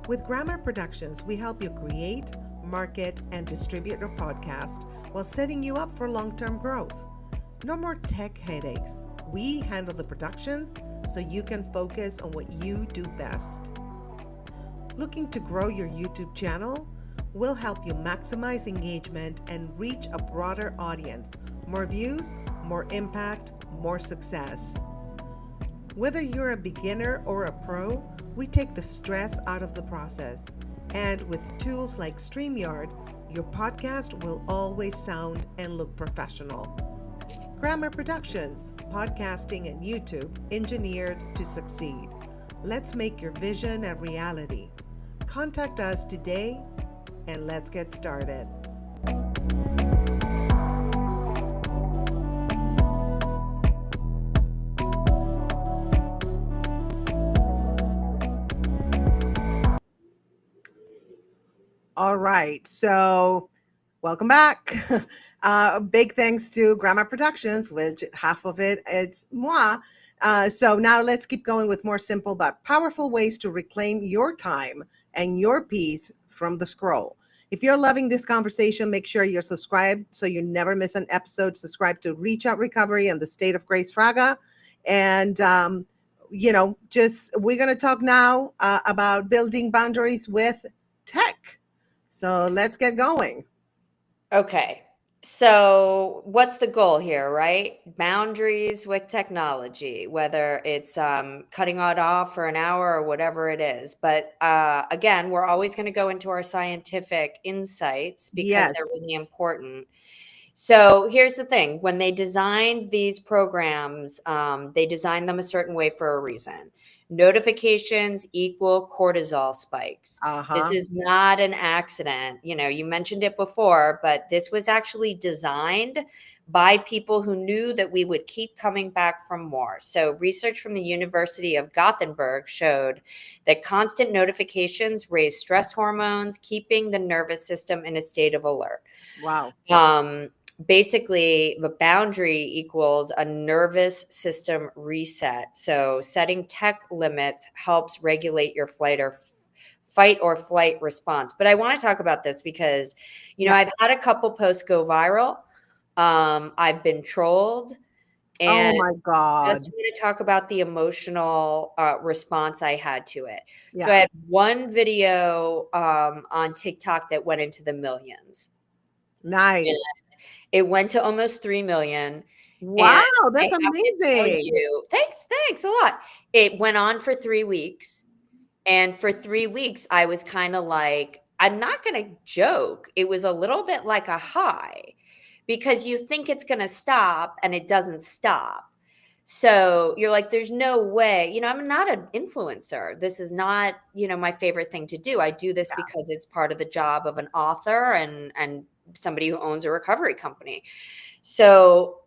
With Grammar Productions, we help you create, market, and distribute your podcast while setting you up for long-term growth. No more tech headaches. We handle the production so you can focus on what you do best. Looking to grow your YouTube channel? We'll help you maximize engagement and reach a broader audience. More views, more impact, more success. Whether you're a beginner or a pro, we take the stress out of the process. And with tools like StreamYard, your podcast will always sound and look professional. Grammar Productions, podcasting and YouTube engineered to succeed. Let's make your vision a reality. Contact us today and let's get started. All right, so welcome back. Big thanks to Grammar Productions, which half of it it's moi. So now let's keep going with more simple but powerful ways to reclaim your time and your peace from the scroll. If you're loving this conversation, make sure you're subscribed so you never miss an episode. Subscribe to Reach Out Recovery and the State of Grace Fraga. And, we're going to talk now about building boundaries with tech. So let's get going. Okay. So what's the goal here, right? Boundaries with technology, whether it's cutting it off for an hour or whatever it is. But again, we're always going to go into our scientific insights because Yes. they're really important. So here's the thing. When they designed these programs, they designed them a certain way for a reason. Notifications equal cortisol spikes. This Uh-huh. is not an accident. You know, you mentioned it before, but this was actually designed by people who knew that we would keep coming back for more. So research from the University of Gothenburg showed that constant notifications raise stress hormones, keeping the nervous system in a state of alert. Wow. Basically, the boundary equals a nervous system reset. So setting tech limits helps regulate your fight or flight response. But I want to talk about this because, I've had a couple posts go viral. I've been trolled. Oh And my God. just want to talk about the emotional response I had to it. So Yeah. I had one video on TikTok that went into the millions. Nice. It went to almost 3 million. Wow, And I that's have to tell amazing. you, thanks a lot. It went on for 3 weeks. And for 3 weeks, I was kind of like, I'm not going to joke. It was a little bit like a high because you think it's going to stop and it doesn't stop. So you're like, there's no way, I'm not an influencer. This is not, my favorite thing to do. I do this because it's part of the job of an author and somebody who owns a recovery company. So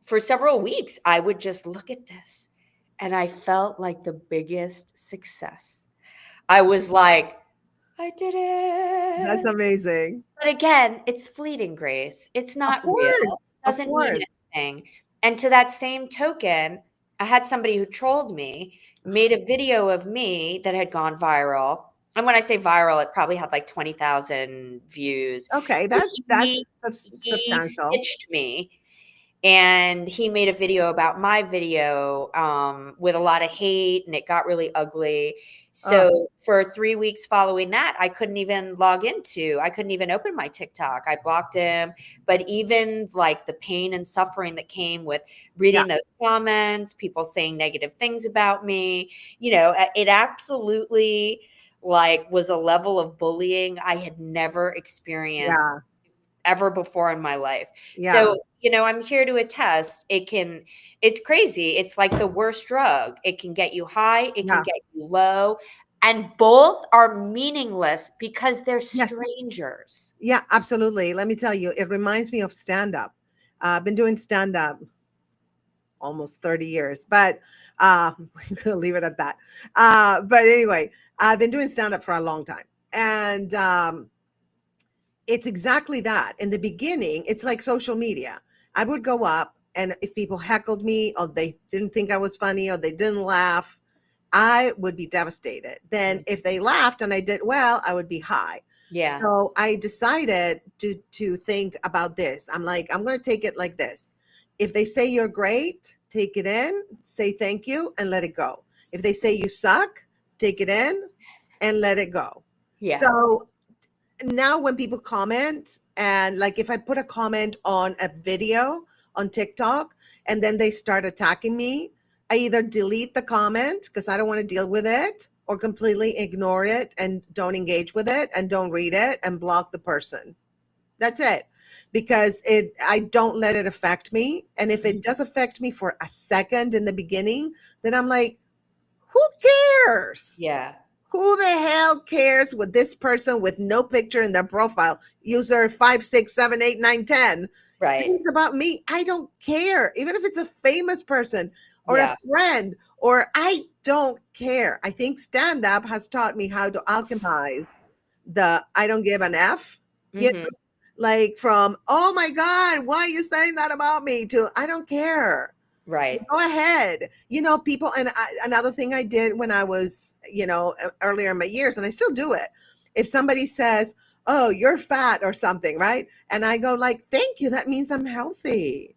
for several weeks, I would just look at this and I felt like the biggest success. I was like, I did That's it. amazing. But again, it's fleeting, Grace. It's Of not real. course. Of Doesn't mean course. anything. And to that same token, I had somebody who trolled me, made a video of me that had gone viral. And when I say viral, it probably had like 20,000 views. Okay, But that's he substantial. stitched me and he made a video about my video with a lot of hate and it got really ugly. So for 3 weeks following that, I couldn't even open my TikTok. I blocked him. But even like the pain and suffering that came with Yeah. reading those comments, people saying negative things about me, it absolutely like was a level of bullying I had never experienced Yeah. ever before in my life. Yeah. So, I'm here to attest it's crazy. It's like the worst drug. It can get you high, it can Yeah. get you low, and both are meaningless because they're Yes. strangers. Yeah, absolutely. Let me tell you, it reminds me of stand-up. I've been doing stand-up almost 30 years, but we're gonna leave it at that. But anyway, I've been doing stand-up for a long time. And It's exactly that. In the beginning, it's like social media. I would go up, and if people heckled me or they didn't think I was funny or they didn't laugh, I would be devastated. Then if they laughed and I did well, I would be high. Yeah. So I decided to think about this. I'm like, I'm going to take it like this. If they say you're great, take it in, say thank you, and let it go. If they say you suck, take it in and let it go. Yeah. So now when people comment, and like if I put a comment on a video on TikTok and then they start attacking me, I either delete the comment because I don't want to deal with it, or completely ignore it and don't engage with it and don't read it and block the person. That's it. Because I don't let it affect me. And if it does affect me for a second in the beginning, then I'm like, who cares? Yeah. Who the hell cares with this person with no picture in their profile? User 5, 6, 7, 8, 9, 10. Right. It's about me. I don't care. Even if it's a famous person or Yeah. a friend, or I don't care. I think stand-up has taught me how to alchemize the I don't give an F. You know, like from, oh my God, why are you saying that about me, to I don't care. Right. Go ahead. You know, people, and another thing I did when I was, earlier in my years, and I still do it. If somebody says, oh, you're fat or something, right? And I go like, thank you. That means I'm healthy.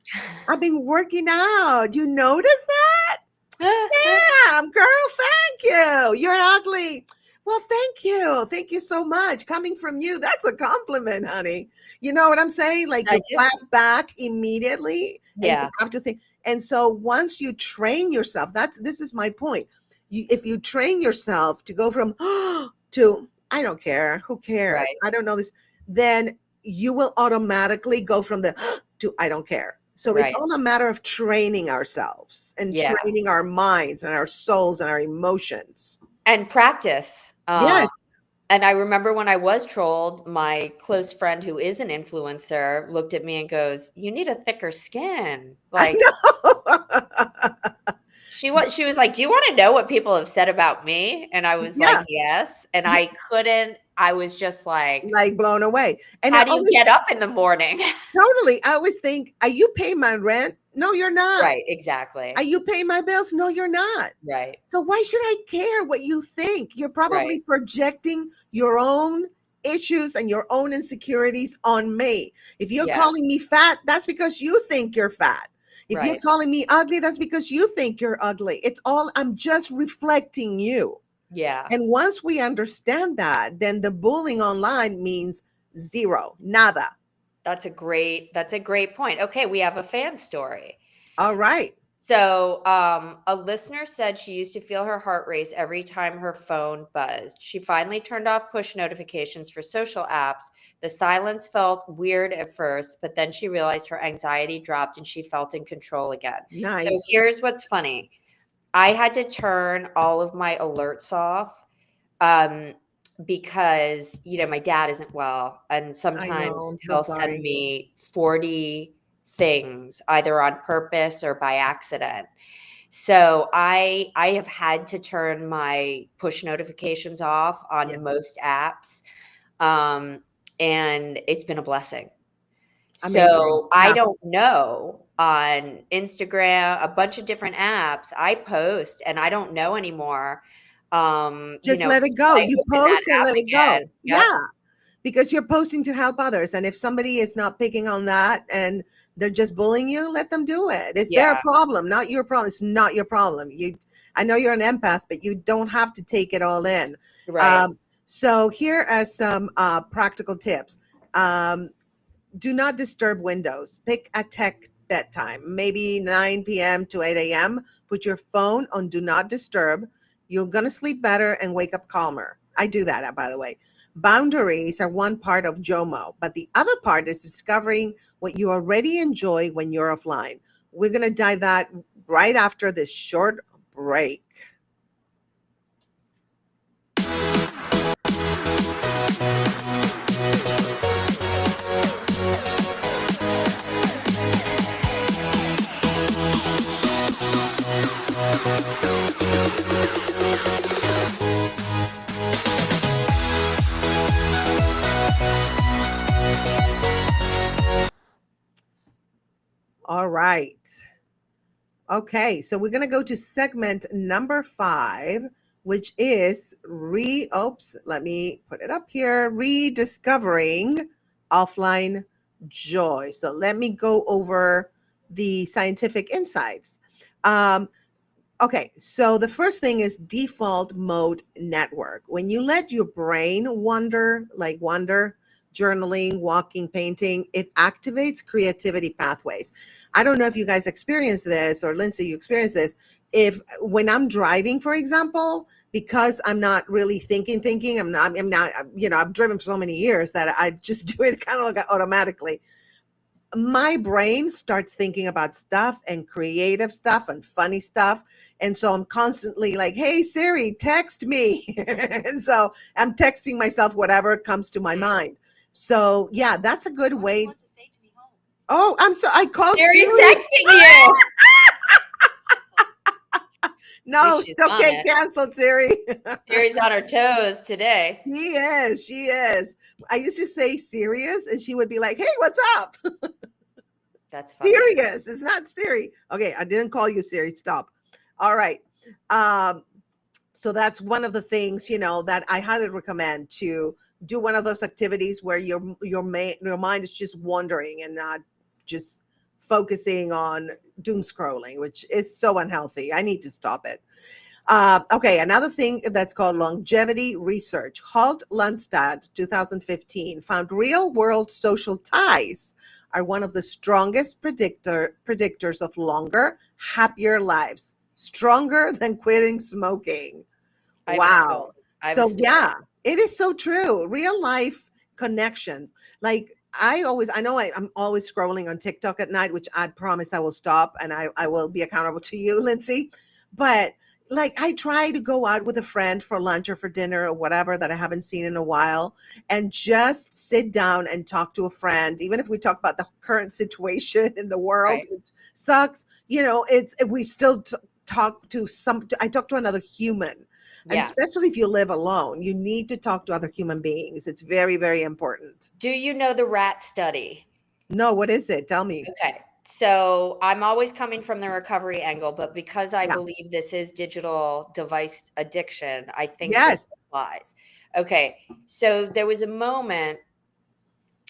I've been working out. You notice that? Damn, girl, thank you. You're ugly. Well, thank you. Thank you so much. Coming from you, that's a compliment, honey. You know what I'm saying? Like I you do. clap back immediately. And Yeah. you have to think. And so once you train yourself, this is my point. If you train yourself to go from to I don't care, who cares? Right. I don't know this, then you will automatically go from the to I don't care. So it's Right. all a matter of training ourselves and Yeah. training our minds and our souls and our emotions. And practice. Yes. And I remember when I was trolled, my close friend who is an influencer looked at me and goes, "You need a thicker skin." I Like know. she was like, "Do you want to know what people have said about me?" And I was like, Yeah. "Yes." And Yeah. I couldn't. I was just like, Like blown away. And "How I do you always get up in the morning?" totally, I always think, are you paying my rent? No, you're not. Right, exactly. Are you paying my bills? No, you're not. Right. So why should I care what you think? You're probably Right. projecting your own issues and your own insecurities on me. If you're Yeah. calling me fat, that's because you think you're fat. If you're Right. calling me ugly, that's because you think you're ugly. It's all, I'm just reflecting you. Yeah. And once we understand that, then the bullying online means zero, nada. That's a great point. Okay, we have a fan story. All right. So, a listener said she used to feel her heart race every time her phone buzzed. She finally turned off push notifications for social apps. The silence felt weird at first, but then she realized her anxiety dropped and she felt in control again. So, Nice. here's what's funny. I had to turn all of my alerts off because, my dad isn't well. And I know. sometimes I'm so he'll send sorry. me 40 things either on purpose or by accident. So I have had to turn my push notifications off on Yeah. most apps. And it's been a blessing. Amazing. So I Yeah. don't know, on Instagram, a bunch of different apps, I post and I don't know anymore. Just let it until go. I You open that post and app let it again. go. Yep. Yeah. Because you're posting to help others. And if somebody is not picking on that and they're just bullying you, let them do it. It's their Yeah. problem, not your problem. It's not your problem. I know you're an empath, but you don't have to take it all in. Right. So here are some practical tips. Do not disturb windows. Pick a tech bedtime, maybe 9 p.m. to 8 a.m. Put your phone on do not disturb. You're going to sleep better and wake up calmer. I do that, by the way. Boundaries are one part of JOMO, but the other part is discovering what you already enjoy when you're offline. We're going to dive that right after this short break. All right. Okay, so we're going to go to segment number 5, which is let me put it up here, rediscovering offline joy. So let me go over the scientific insights. Um, Okay, so the first thing is default mode network. When you let your brain wander, journaling, walking, painting, it activates creativity pathways. I don't know if you guys experience this, or Lindsay, you experience this. If when I'm driving, for example, because I'm not really thinking, I've driven for so many years that I just do it kind of like automatically. My brain starts thinking about stuff and creative stuff and funny stuff. And so I'm constantly like, hey, Siri, text me. And so I'm texting myself whatever comes to my mind. So, yeah, that's a good way. Oh, I'm so I called Siri's Siri. texting you. No, She's on okay, it. canceled, Siri. Siri's on her toes today. She is. I used to say serious, and she would be like, hey, what's up? That's funny. Serious. It's not Siri. Okay, I didn't call you Siri. Stop. All right. Um, so that's one of the things, that I highly recommend, to do one of those activities where your mind is just wandering and not just focusing on doom scrolling, which is so unhealthy. I need to stop it. Okay, another thing that's called longevity research. Halt Lundstad, 2015, found real world social ties are one of the strongest predictors of longer, happier lives, stronger than quitting smoking. Wow. I was So, yeah, it is so true. Real life connections. Like, I know I'm always scrolling on TikTok at night, which I promise I will stop, and I will be accountable to you, Lindsay. But like, I try to go out with a friend for lunch or for dinner or whatever that I haven't seen in a while, and just sit down and talk to a friend, even if we talk about the current situation in the world, right. which sucks. We still I talk to another human. And Yeah. especially if you live alone, you need to talk to other human beings. It's very, very important. Do you know the rat study? No, what is it? Tell me. Okay. So I'm always coming from the recovery angle, but because I Yeah. believe this is digital device addiction, I think this Yes. applies. Okay. So there was a moment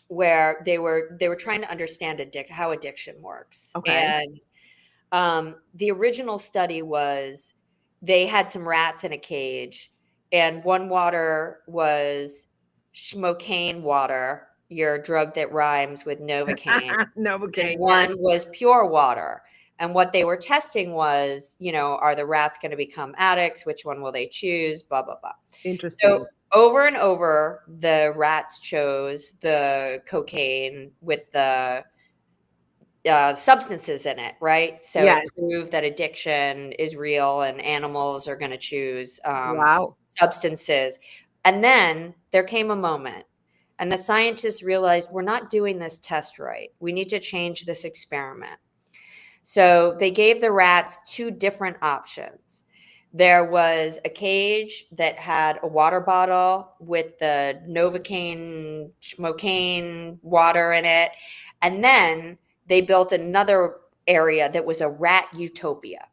where they were trying to understand how addiction works. Okay. And the original study was they had some rats in a cage, and one water was schmocaine water, your drug that rhymes with Novocaine, and Novocaine, yes. one was pure water. And what they were testing was, are the rats going to become addicts? Which one will they choose? Blah, blah, blah. So Interesting. over and over, the rats chose the cocaine with the substances in it, right? So it Yes. proved that addiction is real and animals are going to choose Wow. substances. And then there came a moment, and the scientists realized we're not doing this test right. We need to change this experiment. So they gave the rats two different options. There was a cage that had a water bottle with the Novocaine, schmocaine water in it. And then they built another area that was a rat utopia.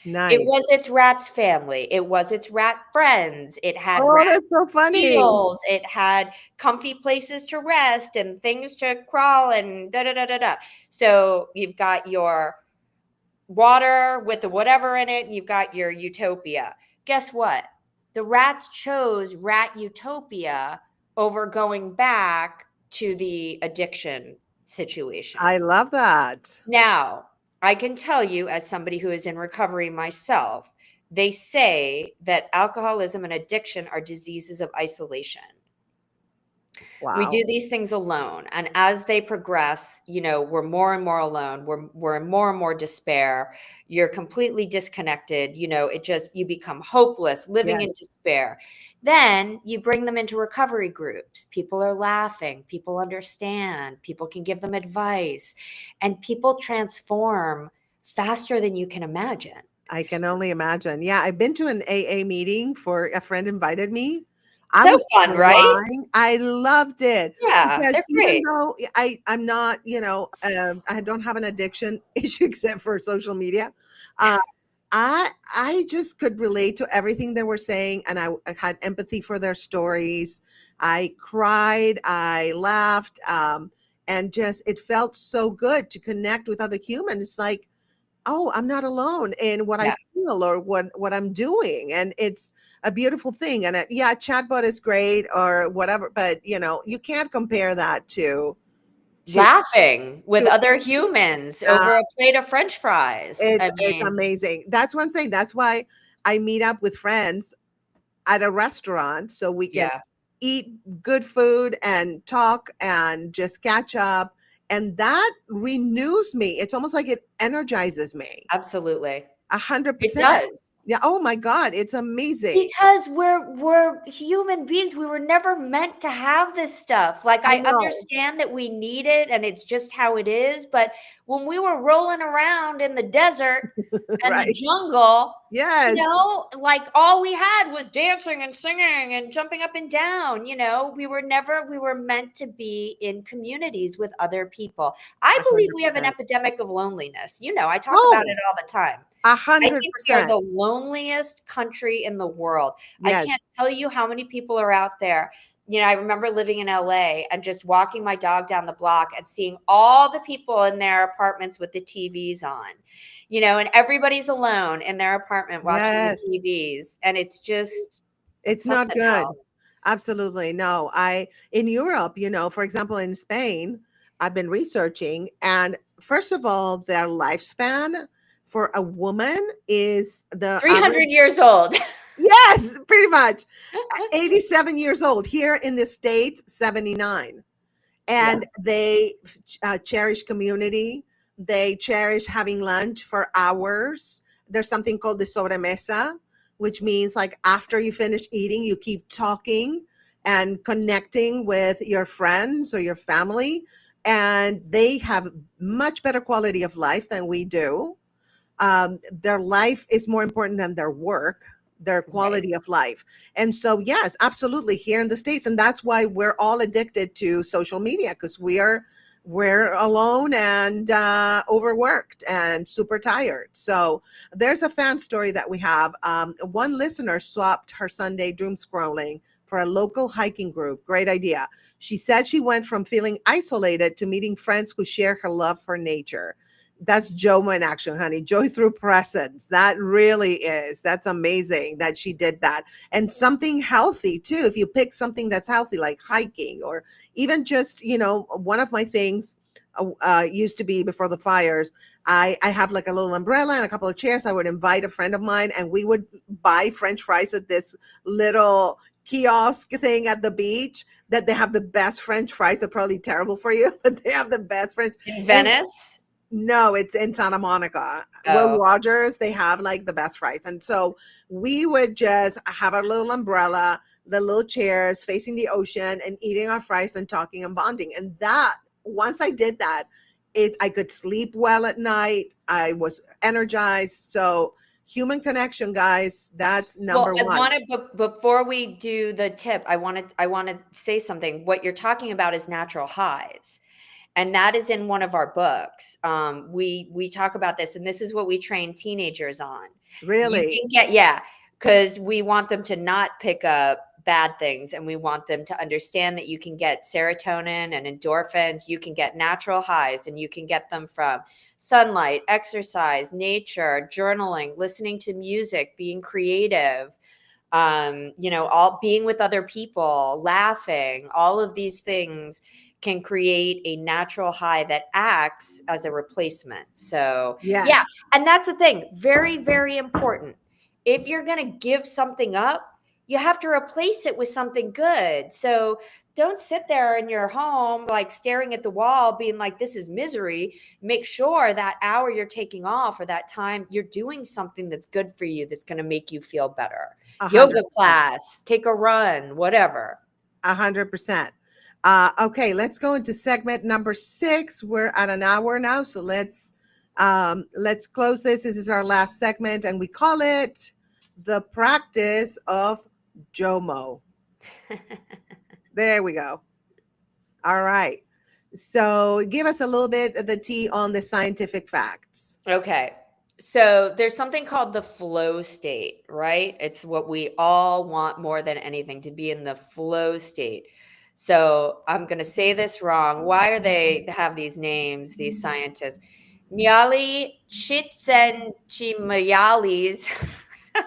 It Nice. was its rat's family. It was its rat friends. It had Oh, rat that's so funny. meals. It had comfy places to rest and things to crawl and da da da da da. So you've got your water with the whatever in it, and you've got your utopia. Guess what? The rats chose rat utopia over going back to the addiction situation. I love that. Now, I can tell you, as somebody who is in recovery myself, they say that alcoholism and addiction are diseases of isolation. We do Wow. these things alone, and as they progress, we're more and more alone. We're in more and more despair. You're completely disconnected. You become hopeless, living in Yes. despair. Then you bring them into recovery groups. People are laughing. People understand. People can give them advice, and people transform faster than you can imagine. I can only imagine. Yeah, I've been to an AA meeting, for a friend invited me. I So was fun, right? crying. I loved it Yeah, because they're even great. though I'm not, I don't have an addiction issue except for social media. Uh, I just could relate to everything they were saying, and I had empathy for their stories. I cried, I laughed, and just it felt so good to connect with other humans. It's like, oh, I'm not alone in what I Yeah. feel or what I'm doing, and it's a beautiful thing. And yeah, chatbot is great or whatever, but you can't compare that to Laughing with to. other humans Uh, over a plate of French fries. I it's mean, amazing. That's what I'm saying. That's why I meet up with friends at a restaurant so we can yeah, eat good food and talk and just catch up. And that renews me. It's almost like it energizes me. absolutely. A hundred It percent. does. Yeah. Oh my God. It's amazing. Because we're human beings. We were never meant to have this stuff. Like, I I know. understand that we need it and it's just how it is, but when we were rolling around in the desert and the Right. jungle, Yes. like all we had was dancing and singing and jumping up and down. We were meant to be in communities with other people. I A believe hundred we have an percent. epidemic of loneliness. I talk about Oh, it all the time. a I hundred think we are percent. the loneliest country in the world. I Yes. can't tell you how many people are out there. I remember living in LA and just walking my dog down the block and seeing all the people in their apartments with the TVs on, and everybody's alone in their apartment watching the Yes. TVs. And it's It's not something good. else. Absolutely. No, in Europe, for example, in Spain, I've been researching, and first of all, their lifespan for a woman is the average. 300 years old. Yes, pretty much 87 years old. Here in the States, 79. Yeah. And they cherish community. They cherish having lunch for hours. There's something called the sobremesa, which means like after you finish eating, you keep talking and connecting with your friends or your family. And they have much better quality of life than we do. Their life is more important than their work, their Right. quality of life. And so, yes, absolutely, here in the States. And that's why we're all addicted to social media, because we're alone and overworked and super tired. So there's a fan story that we have. One listener swapped her Sunday doom scrolling for a local hiking group. Great idea. She said she went from feeling isolated to meeting friends who share her love for nature. That's JOMO in action, honey. Joy through presence. That really is. That's amazing that she did that. And something healthy too. If you pick something that's healthy, like hiking, or even just, one of my things used to be before the fires. I have like a little umbrella and a couple of chairs. I would invite a friend of mine and we would buy French fries at this little kiosk thing at the beach that they have the best French fries. They're probably terrible for you, but they have the best French. In And Venice? no, it's in Santa Monica. Will Oh, Rogers, they have like the best fries. And so we would just have our little umbrella, the little chairs facing the ocean and eating our fries and talking and bonding. And that, once I did that, I could sleep well at night. I was energized. So human connection, guys, that's well, number I one. wanted before we do the tip, I want to say something. What you're talking about is natural highs. And that is in one of our books. We talk about this, and this is what we train teenagers on. You Really? can get, yeah, because we want them to not pick up bad things, and we want them to understand that you can get serotonin and endorphins. You can get natural highs, and you can get them from sunlight, exercise, nature, journaling, listening to music, being creative, all being with other people, laughing. All of these things can create a natural high that acts as a replacement. So yeah, Yes. and that's the thing, very, very important. If you're going to give something up, you have to replace it with something good. So don't sit there in your home like staring at the wall being like, this is misery. Make sure that hour you're taking off or that time you're doing something that's good for you, that's going to make you feel better. A hundred Yoga percent. class, take a run, whatever. 100%. Okay, let's go into segment number 6. We're at an hour now, so let's close this. This is our last segment, and we call it the practice of JOMO. There we go. All right. So give us a little bit of the tea on the scientific facts. Okay. So there's something called the flow state, right? It's what we all want more than anything, to be in the flow state. So I'm going to say this wrong. Why are they have these names, these scientists? Miali Csikszentmihalyi's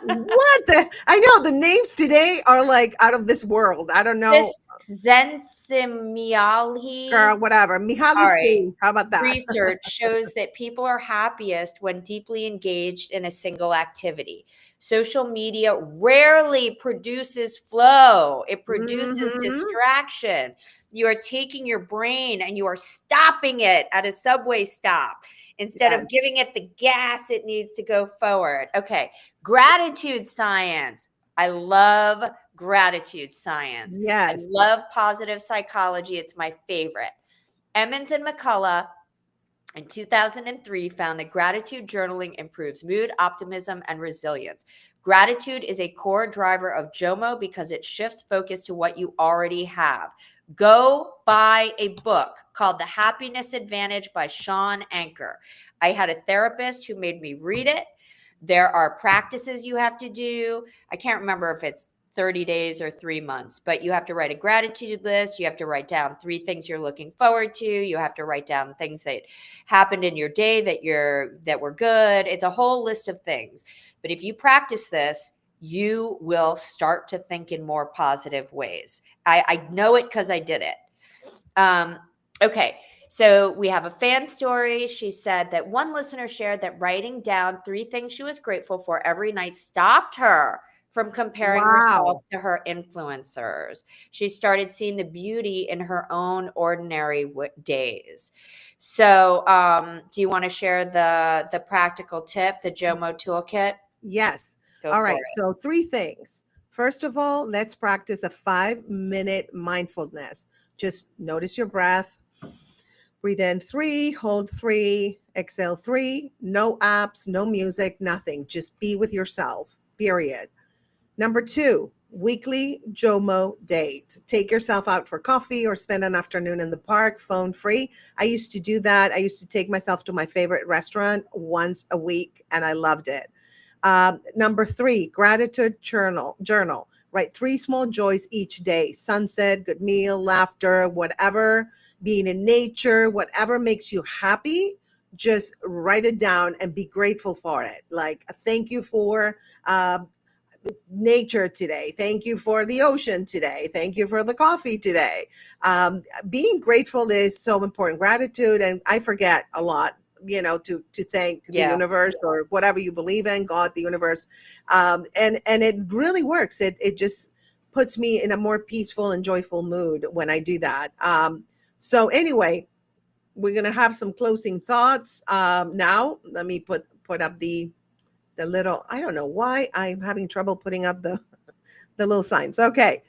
What the? I know the names today are like out of this world. I don't know, Csikszentmihalyi. girl, whatever. Mihaly All right. School. How about that? Research shows that people are happiest when deeply engaged in a single activity. Social media rarely produces flow, it produces Hmm. distraction. You are taking your brain and you are stopping it at a subway stop instead Yes. of giving it the gas it needs to go forward. Okay. Gratitude science. I love gratitude science. I Yes. love positive psychology. It's my favorite. Emmons and McCullough in 2003 found that gratitude journaling improves mood, optimism, and resilience. Gratitude is a core driver of JOMO because it shifts focus to what you already have. Go buy a book called The Happiness Advantage by Sean Anker. I had a therapist who made me read it. There are practices you have to do. I can't remember if it's 30 days or 3 months, but you have to write a gratitude list. You have to write down 3 things you're looking forward to. You have to write down things that happened in your day that were good. It's a whole list of things. But if you practice this, you will start to think in more positive ways. I know it because I did it. Okay. So we have a fan story. She said that one listener shared that writing down 3 things she was grateful for every night stopped her from comparing herself Wow. to her influencers. She started seeing the beauty in her own ordinary days. So, do you want to share the practical tip, the JOMO toolkit? Yes. Go All for right. it. So, three things. First of all, let's practice a 5-minute mindfulness. Just notice your breath. Breathe in 3, hold 3, exhale 3. No apps, no music, nothing. Just be with yourself, period. Number 2, weekly JOMO date. Take yourself out for coffee or spend an afternoon in the park, phone free. I used to do that. I used to take myself to my favorite restaurant once a week, and I loved it. Number 3, gratitude journal. Write 3 small joys each day: sunset, good meal, laughter, whatever, being in nature, whatever makes you happy. Just write it down and be grateful for it. Like, thank you for uh, nature today. Thank you for the ocean today. Thank you for the coffee today. Being grateful is so important. Gratitude, and I forget a lot, to thank the Yeah. universe or whatever you believe in, God, the universe, and it really works. It just puts me in a more peaceful and joyful mood when I do that. So anyway, we're gonna have some closing thoughts. Now, let me put up the little, I don't know why I'm having trouble putting up the little signs. Okay.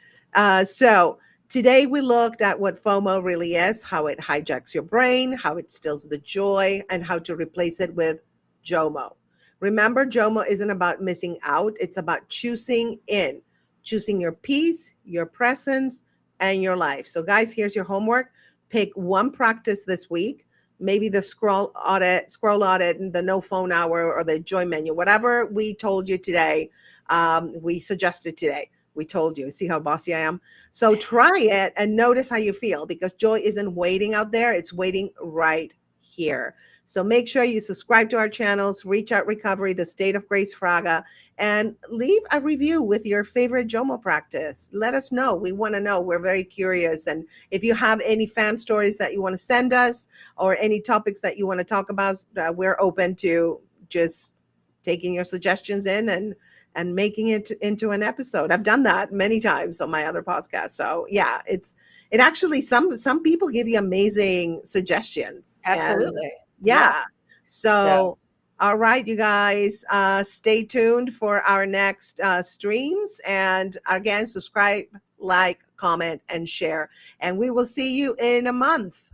So today we looked at what FOMO really is, how it hijacks your brain, how it steals the joy, and how to replace it with JOMO. Remember, JOMO isn't about missing out. It's about choosing your peace, your presence, and your life. So guys, here's your homework. Pick one practice this week, maybe the scroll audit, and the no phone hour, or the joy menu, whatever we told you today. We suggested today. We told you. See how bossy I am? So try it and notice how you feel, because joy isn't waiting out there. It's waiting right here. So make sure you subscribe to our channels, Reach Out Recovery, The State of Grace Fraga, and leave a review with your favorite JOMO practice. Let us know. We want to know. We're very curious. And if you have any fan stories that you want to send us, or any topics that you want to talk about, we're open to just taking your suggestions in and making it into an episode. I've done that many times on my other podcast. So yeah, it actually, some people give you amazing suggestions. And Absolutely. Yeah. yeah. So So all right, you guys, stay tuned for our next streams. And again, subscribe, like, comment, and share. And we will see you in a month.